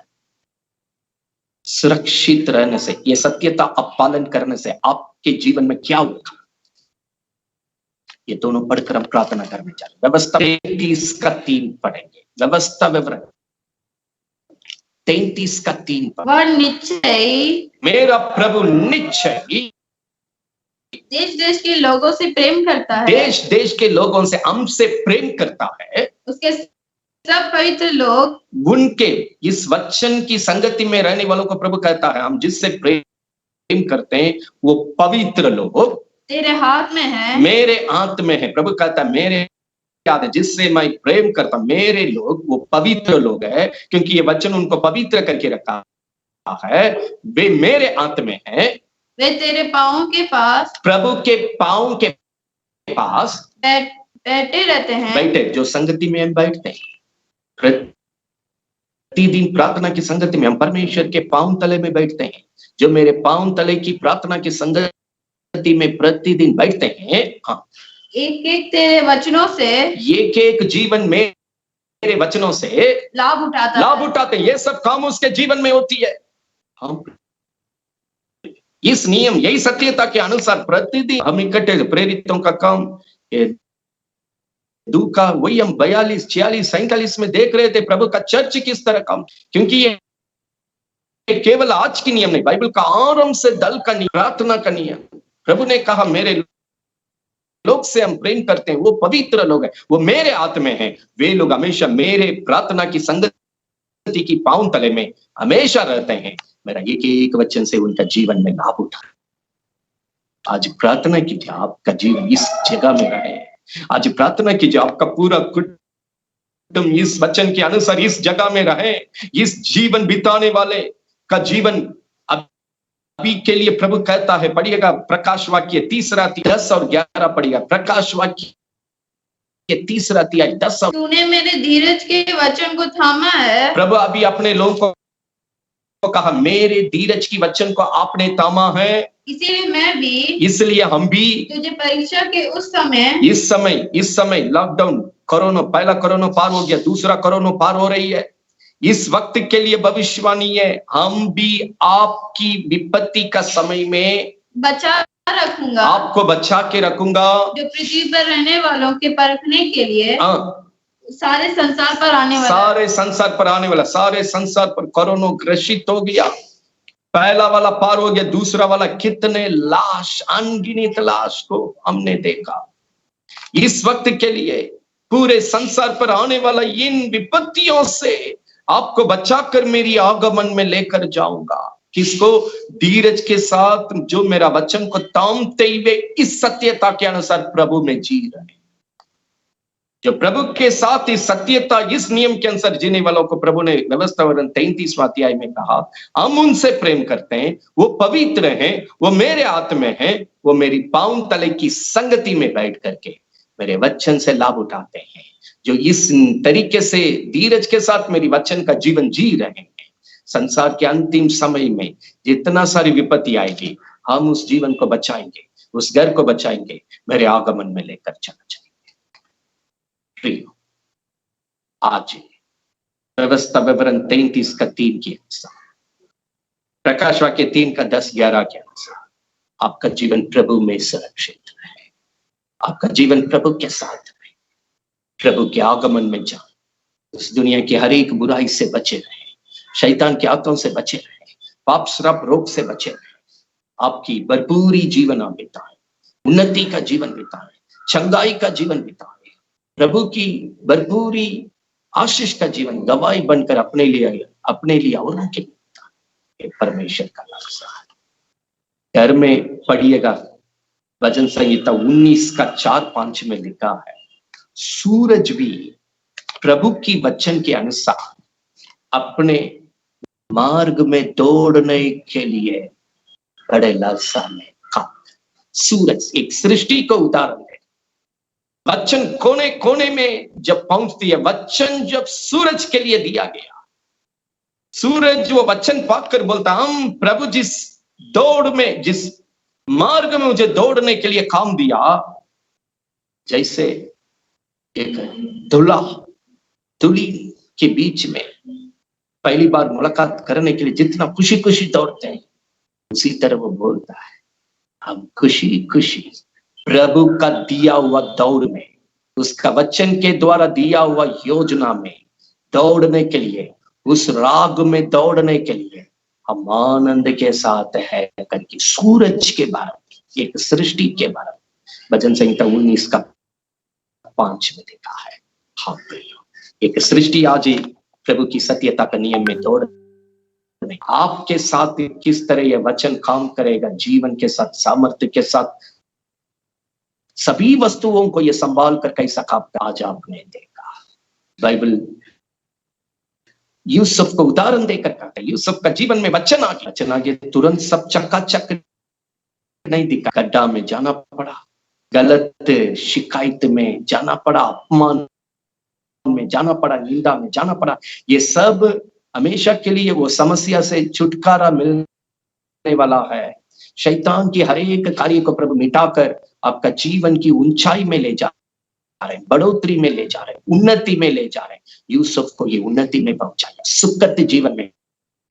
सुरक्षित रहने से, यह सत्यता आप पालन करने से आपके जीवन में क्या होगा, ये दोनों पढ़कर हम प्रार्थना करने जा रहे हैं। व्यवस्था 33 का 3 पढ़ेंगे। व्यवस्था विवरण 33 का 3 वह निश्चय, मेरा प्रभु निश्चय देश देश के लोगों से प्रेम करता है, देश देश के लोगों से हमसे प्रेम करता है। उसके सब पवित्र लोग, उनके इस वचन की संगति में रहने वालों को प्रभु कहता है हम जिससे प्रेम करते हैं वो पवित्र लोग तेरे हाथ में है, मेरे हाथ में है। प्रभु कहता है मेरे याद है जिससे मैं प्रेम करता हूं, मेरे लोग वो पवित्र लोग है, क्योंकि ये वचन उनको पवित्र करके रखा है। वे मेरे हाथ में है, वे तेरे पांवों के पास, प्रभु के पांव के पास बैठे रहते हैं। बैठे, जो संगति में हम बैठते हैं, प्रतिदिन प्रार्थना की संगति में हम परमेश्वर के पांव तले में बैठते हैं। जो मेरे पांव तले की प्रार्थना की संगति में प्रतिदिन बैठते हैं, हाँ, एक एक तेरे वचनों से, एक एक जीवन में तेरे वचनों से लाभ उठाते। ये सब काम उसके जीवन में होती है। हम इस नियम, यही सत्यता के अनुसार प्रतिदिन हम इकट्ठे, प्रेरितों का काम, दूका वही हम 42, 46, 47 में देख रहे थे प्रभु का चर्च किस तरह काम, क्योंकि ये केवल आज की नियम नहीं, बाइबल का आरंभ से दल का नियम, प्रार्थना का नियम। प्रभु ने कहा मेरे लोग से हम प्रेम करते हैं, वो पवित्र लोग हैं, वो मेरे हाथ में हैं, वे लोग हमेशा मेरे प्रार्थना की संगति की पांव तले में हमेशा रहते हैं। मेरा एक एक वचन से उनका जीवन में लाभ उठा। आज प्रार्थना कीजिए आपका जीवन इस जगह में रहे। आज प्रार्थना कीजिए आपका पूरा कुटुंब इस वचन के अनुसार इस जगह में रहे। इस जीवन बिताने वाले का जीवन अभी के लिए प्रभु कहता है, पढ़िएगा प्रकाश वाक्य 10 और 11 पढ़िएगा। प्रकाश वाक्य 10 और तूने मेरे धीरज के वचन को थामा है। प्रभु अभी अपने लोगों को कहा मेरे धीरज की वचन को आपने थामा है, इसीलिए मैं भी, इसलिए हम भी तुझे परीक्षा के उस समय, इस समय लॉकडाउन, कोरोना, पहला कोरोना पार हो गया, दूसरा कोरोना पार हो रही है, इस वक्त के लिए भविष्यवाणी है, हम भी आपकी विपत्ति का समय में बचा रखूंगा, आपको बचा के रखूंगा, जो पृथ्वी पर रहने वालों के परखने के लिए सारे संसार पर आने वाला। सारे संसार पर कोरोना ग्रसित हो गया। पहला वाला पार हो गया, दूसरा वाला कितने लाश, अनगिनत लाश को हमने देखा। इस वक्त के लिए पूरे संसार पर आने वाला इन विपत्तियों से आपको बचाकर मेरी आगमन में लेकर जाऊंगा। किसको? धीरज के साथ जो मेरा वचन को थामते हुए इस सत्यता के अनुसार प्रभु में जी रहे, जो प्रभु के साथ इस सत्यता, इस नियम के अनुसार जीने वालों को प्रभु ने व्यवस्था वर्णन 33वां अध्याय में कहा हम उनसे प्रेम करते हैं, वो पवित्र हैं, वो मेरे हाथ में हैं, वो मेरी पांव तले की संगति में बैठ करके मेरे वचन से लाभ उठाते हैं। जो इस तरीके से धीरज के साथ मेरी वचन का जीवन जी रहे हैं, संसार के अंतिम समय में जितना सारी विपत्ति आएगी, हम उस जीवन को बचाएंगे, उस घर को बचाएंगे, मेरे आगमन में लेकर चला जाएंगे। आज व्यवस्था विवरण 33 का 3 के अनुसार, प्रकाश वाक्य 3 का 10-11 के अनुसार आपका जीवन प्रभु में सुरक्षित रहे, आपका जीवन प्रभु के साथ रहे, प्रभु के आगमन में जाए, इस दुनिया की हर एक बुराई से बचे रहे, शैतान के हाथों से बचे रहे, पाप श्राप रोग से बचे रहे, आपकी भरपूरी जीवन आप बिताए, उन्नति का जीवन बिताए, चंगाई का जीवन बिताए, प्रभु की भरपूरी आशीष का जीवन गवाही बनकर अपने लिए और उनके लिए परमेश्वर का लालसा है। घर में पढ़िएगा भजन संहिता 19 का 4-5 में लिखा है, सूरज भी प्रभु की वचन के अनुसार अपने मार्ग में दौड़ने के लिए बड़े लालसा में काम। सूरज एक सृष्टि को उदाहरण है। वचन कोने कोने में जब पहुंचती है, वचन जब सूरज के लिए दिया गया, सूरज वो वचन पाकर बोलता, हम प्रभु जिस दौड़ में, जिस मार्ग में मुझे दौड़ने के लिए काम दिया, जैसे एक दूल्हा दुल्हन के बीच में पहली बार मुलाकात करने के लिए जितना खुशी खुशी दौड़ते हैं, उसी तरह वो बोलता है, हम खुशी खुशी प्रभु का दिया हुआ दौड़ में, उसका वचन के द्वारा दिया हुआ योजना में दौड़ने के लिए, उस राग में दौड़ने के लिए हम आनंद के साथ है करके सूरज के बारे में, एक सृष्टि के बारे में भजन संहिता 19 का 5 में देखा है। हाँ प्रियो, एक सृष्टि आज प्रभु की सत्यता का नियम में दौड़, आपके साथ किस तरह यह वचन काम करेगा, जीवन के साथ, सामर्थ्य के साथ, सभी वस्तुओं को यह संभाल कर कैसा काम आज आपने देखा। बाइबल यूसुफ को उदाहरण देकर कहता है, यूसुफ का जीवन में वचन आ गया, तुरंत सब चकाचक नहीं दिखा, गड्ढा में जाना पड़ा, गलत शिकायत में जाना पड़ा, अपमान में जाना पड़ा, निंदा में जाना पड़ा। ये सब हमेशा के लिए वो समस्या से छुटकारा मिलने वाला है। शैतान की हर एक कार्य को प्रभु मिटाकर आपका जीवन की ऊंचाई में ले जा रहे हैं, बढ़ोतरी में ले जा रहे हैं, उन्नति में ले जा रहे हैं। यूसुफ को ये उन्नति में पहुंचाया, सुखद जीवन में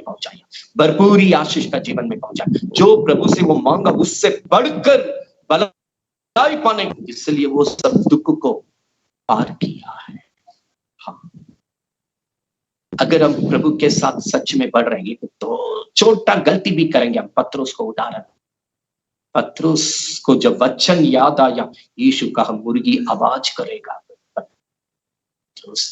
पहुंचाया, भरपूरी आशीष का जीवन में पहुंचाया। जो प्रभु से वो मांगा उससे बढ़कर भलाई पाने, इसलिए वो सब दुख को पार किया है। हाँ, अगर हम प्रभु के साथ सच में बढ़ रहे हैं तो छोटा गलती भी करेंगे। हम पत्रुस को उदाहरण, पत्रुस को जब वचन याद आया, यीशु का हम मुर्गी आवाज करेगा, पत्रुस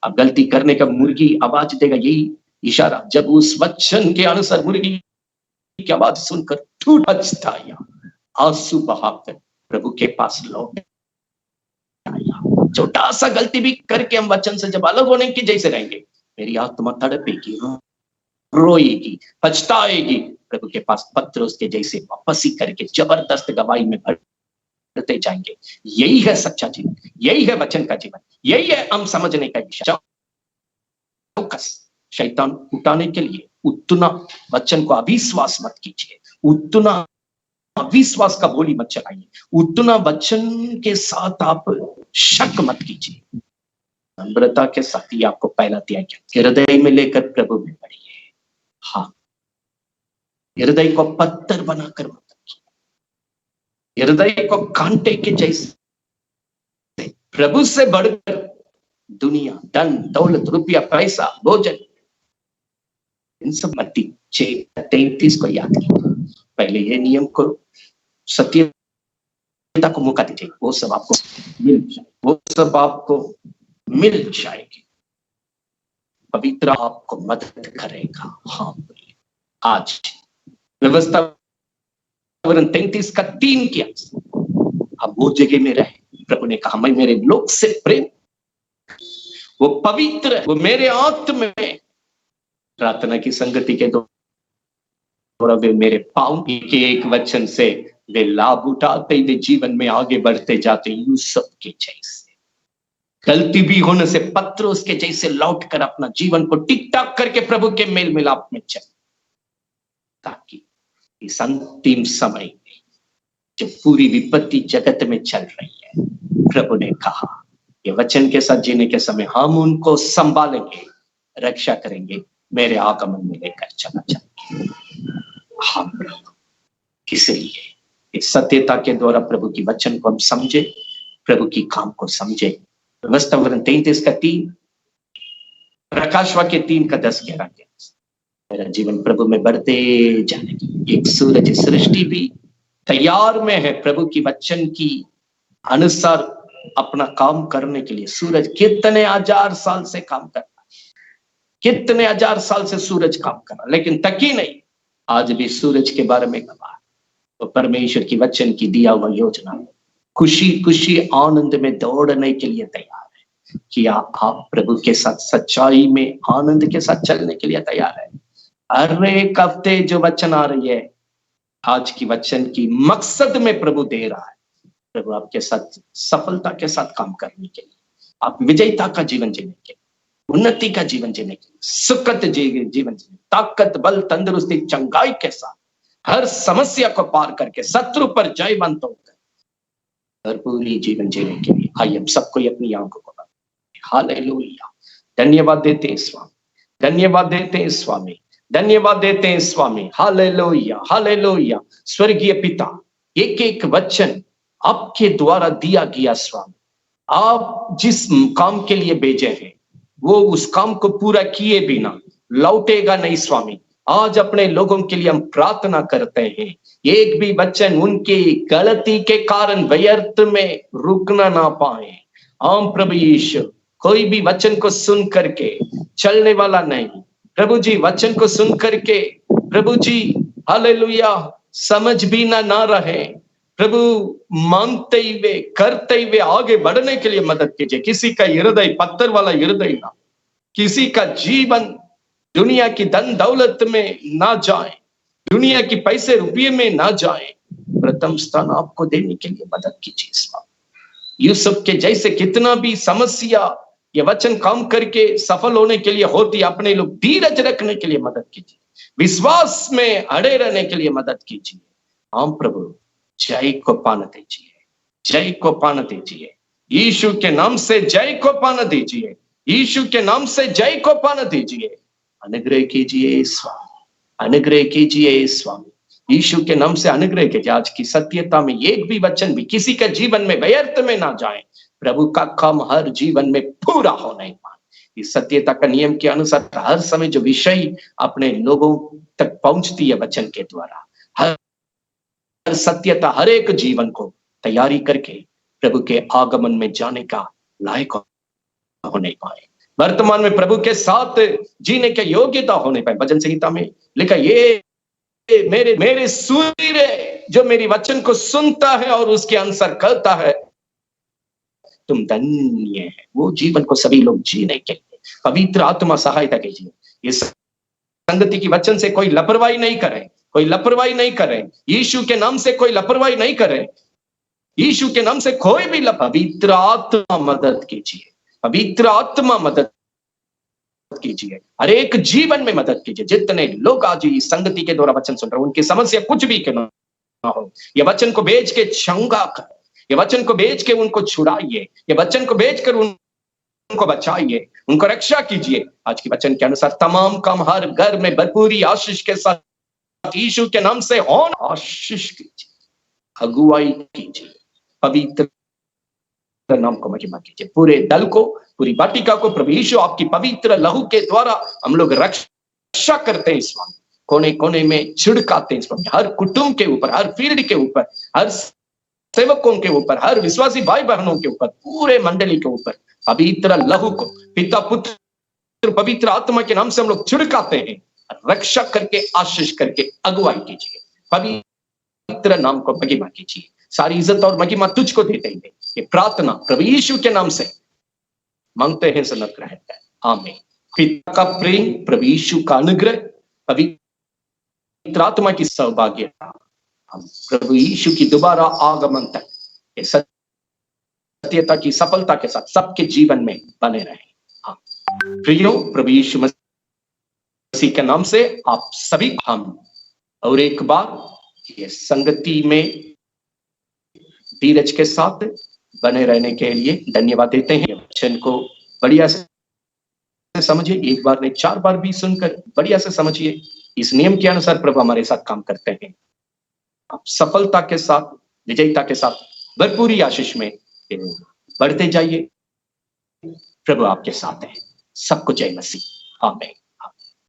अब गलती करने का मुर्गी आवाज देगा, यही इशारा। जब उस वचन के अनुसार मुर्गी की आवाज सुनकर टूट पछताया, आंसू बहाकर प्रभु के पास लौट आया। छोटा सा गलती भी करके हम वचन से जब अलग होने की जैसे रहेंगे, मेरी आत्मा तड़पेगी, रोएगी, पछताएगी। प्रभु के पास पत्रुस के जैसे वापसी करके जबरदस्त गवाही में बढ़ते जाएंगे। यही है सच्चा जीवन, यही है वचन का जीवन, यही है हम समझने का विषय। चौकस शैतान उठाने के लिए उतना वचन को अविश्वास मत कीजिए, उतना अविश्वास का बोली मत चलाइए, उतना वचन के साथ आप शक मत कीजिए। नम्रता के साथ ही आपको पहला त्याग हृदय में लेकर प्रभु में बढ़िए। हाँ, हृदय को पत्थर बनाकर मत रखिए, हृदय को कांटे के जैसे प्रभु से बढ़कर दुनिया, धन दौलत, रुपया, पैसा, भोजन, इन सब मत 6:33 को याद कीजिए। पहले ये नियम करो, सत्यता को मौका दीजिए, वो सब आपको मिल जाए, वो सब आपको मिल जाएगी। पवित्र आपको मदद करेगा। हाँ, आज व्यवस्था 33 का 3 किया, अब वो जगह में रहे। प्रभु ने कहा, मैं मेरे लोग से प्रेम, वो पवित्र, वो मेरे आत्म में प्रार्थना की संगति के द्वारा वे मेरे पाँव के एक वचन से वे लाभ उठाते, वे जीवन में आगे बढ़ते जाते। यूसुफ के जैसे गलती भी होने से पत्रुस के जैसे लौटकर अपना जीवन को टिक टाक करके प्रभु के मेल मिलाप में चले, ताकि इस अंतिम समय में जब पूरी विपत्ति जगत में चल रही है, प्रभु ने कहा ये वचन के साथ जीने के समय हम उनको संभालेंगे, रक्षा करेंगे, मेरे आगमन में लेकर चला जाएंगे। हम प्रभु इसलिए इस सत्यता के द्वारा प्रभु की वचन को हम समझे, प्रभु की काम को समझे। व्यवस्था 33 का 3, प्रकाश वाक्य 3 का 10-11 के मेरा जीवन प्रभु में बढ़ते जाने की एक सूरज सृष्टि भी तैयार में है प्रभु की वचन की अनुसार अपना काम करने के लिए। सूरज कितने हजार साल से काम कर रहा, कितने हजार साल से सूरज काम कर रहा, लेकिन तकी नहीं। आज भी सूरज के बारे में गवाह, तो परमेश्वर की वचन की दिया हुआ योजना खुशी खुशी आनंद में दौड़ने के लिए तैयार है। क्या आप प्रभु के साथ सच्चाई में आनंद के साथ चलने के लिए तैयार है? हर एक हफ्ते जो वचन आ रही है, आज की वचन की मकसद में प्रभु दे रहा है। प्रभु आपके साथ सफलता के साथ काम करने के लिए, आप विजयता का जीवन जीने के लिए, उन्नति का जीवन जीने के लिए, सुखद जीवन जीने, ताकत बल तंदुरुस्ती चंगाई के साथ हर समस्या को पार करके शत्रु पर जयवंत होकर भरपूरी जीवन जीने के लिए आइए हम सबको अपनी आंखों को बंद। हालेलुया। धन्यवाद देते हैं स्वामी, धन्यवाद देते हैं स्वामी, धन्यवाद देते हैं स्वामी। Hallelujah, hallelujah. स्वर्गीय पिता, एक एक वचन आपके द्वारा दिया गया स्वामी, आप जिस काम के लिए भेजे हैं वो उस काम को पूरा किए बिना लौटेगा नहीं स्वामी। आज अपने लोगों के लिए हम प्रार्थना करते हैं, एक भी वचन उनकी गलती के कारण व्यर्थ में रुकना ना पाए। आम प्रभु यीशु, कोई भी वचन को सुन करके चलने वाला नहीं प्रभु जी, वचन को सुन करके प्रभु जी हालेलुया समझ भी ना रहे प्रभु, मानते हुए करते हुए आगे बढ़ने के लिए मदद कीजिए। किसी का हृदय पत्थर वाला हृदय ना, किसी का जीवन दुनिया की धन दौलत में ना जाए, दुनिया की पैसे रुपये में ना जाए। प्रथम स्थान आपको देने के लिए मदद कीजिए स्वामी। यूसुफ के जैसे कितना भी समस्या ये वचन काम करके सफल होने के लिए होती, अपने लोग धीरज रखने के लिए मदद कीजिए, विश्वास में अड़े रहने के लिए मदद कीजिए। हम प्रभु जय को पान दीजिए, जय को पान दीजिए, यीशु के नाम से जय को पान दीजिए, यीशु के नाम से जय को पान दीजिए। अनुग्रह कीजिए स्वामी, अनुग्रह कीजिए स्वामी, यीशु के नाम से अनुग्रह कीजिए। आज की सत्यता में एक भी वचन भी किसी के जीवन में व्यर्थ में ना जाए। प्रभु का काम हर जीवन में पूरा होने पाए। इस सत्यता का नियम के अनुसार हर समय जो विषय अपने लोगों तक पहुंचती है वचन के द्वारा, हर सत्यता हर एक जीवन को तैयारी करके प्रभु के आगमन में जाने का लायक होने पाए। वर्तमान में प्रभु के साथ जीने के योग्यता होने पाए। भजन संहिता में लिखा, ये मेरे सूर्य जो मेरी वचन को सुनता है और उसके अनुसार करता है, तुम धन्य है। वो जीवन को सभी लोग जीने के लिए पवित्र आत्मा सहायता कीजिए। इस संगति की वचन से कोई लापरवाही नहीं करे, कोई लापरवाही नहीं करे, यीशु के नाम से कोई लापरवाही नहीं करे, यीशु के नाम से कोई भी पवित्र आत्मा मदद कीजिए, पवित्र आत्मा मदद कीजिए, हर एक जीवन में मदद कीजिए। जितने लोग आज इस संगति के द्वारा वचन सुन रहे हैं, उनकी समस्या कुछ भी क्यों ना हो, ये वचन को बेच के चंगा कर, ये वचन को बेच के उनको छुड़ाइए, ये वचन को बेचकर उनको बचाइए, उनको रक्षा कीजिए। आज की वचन के अनुसार तमाम काम हर घर में भरपूरी आशीष के साथ यीशु के नाम से हो, आशीष कीजिए, अगुवाई कीजिए, पवित्र नाम को महिमा कीजिए। पूरे दल को, पूरी वाटिका को प्रभु यीशु आपकी पवित्र लहू के द्वारा हम लोग रक्षा करते हैं स्वामी। कोने कोने में छिड़काते हैं स्वामी, हर कुटुंब के ऊपर, हर फील्ड के ऊपर, हर सेवकों के ऊपर, हर विश्वासी भाई बहनों के ऊपर, पूरे मंडली के ऊपर पवित्र लहू को पिता पुत्र पवित्र आत्मा के नाम से हम लोग छिड़काते हैं। रक्षा करके, आशीष करके अगुवाई कीजिए, पवित्र नाम को महिमा कीजिए। सारी इज्जत और महिमा तुझको देते हैं। ये प्रार्थना प्रभु यीशु के नाम से मांगते हैं, सुनत ग्रहण है, आमीन। पिता का प्रेम, प्रभु यीशु का अनुग्रह, पवित्र आत्मा की सौभाग्यता हम प्रभु यीशु की दोबारा आगमन तक ये सत्यता की सफलता के साथ सबके जीवन में बने रहे। प्रियो, प्रभु यीशु मसीह के नाम से आप सभी हम और एक बार ये संगति में धीरज के साथ बने रहने के लिए धन्यवाद देते हैं। वचन को बढ़िया से समझिए, एक बार नहीं 4 बार भी सुनकर बढ़िया से समझिए। इस नियम के अनुसार प्रभु हमारे साथ काम करते हैं। आप सफलता के साथ, विजयता के साथ भरपूरी आशीष में बढ़ते जाइए। प्रभु आपके साथ है। सबको जय मसीह, आमीन।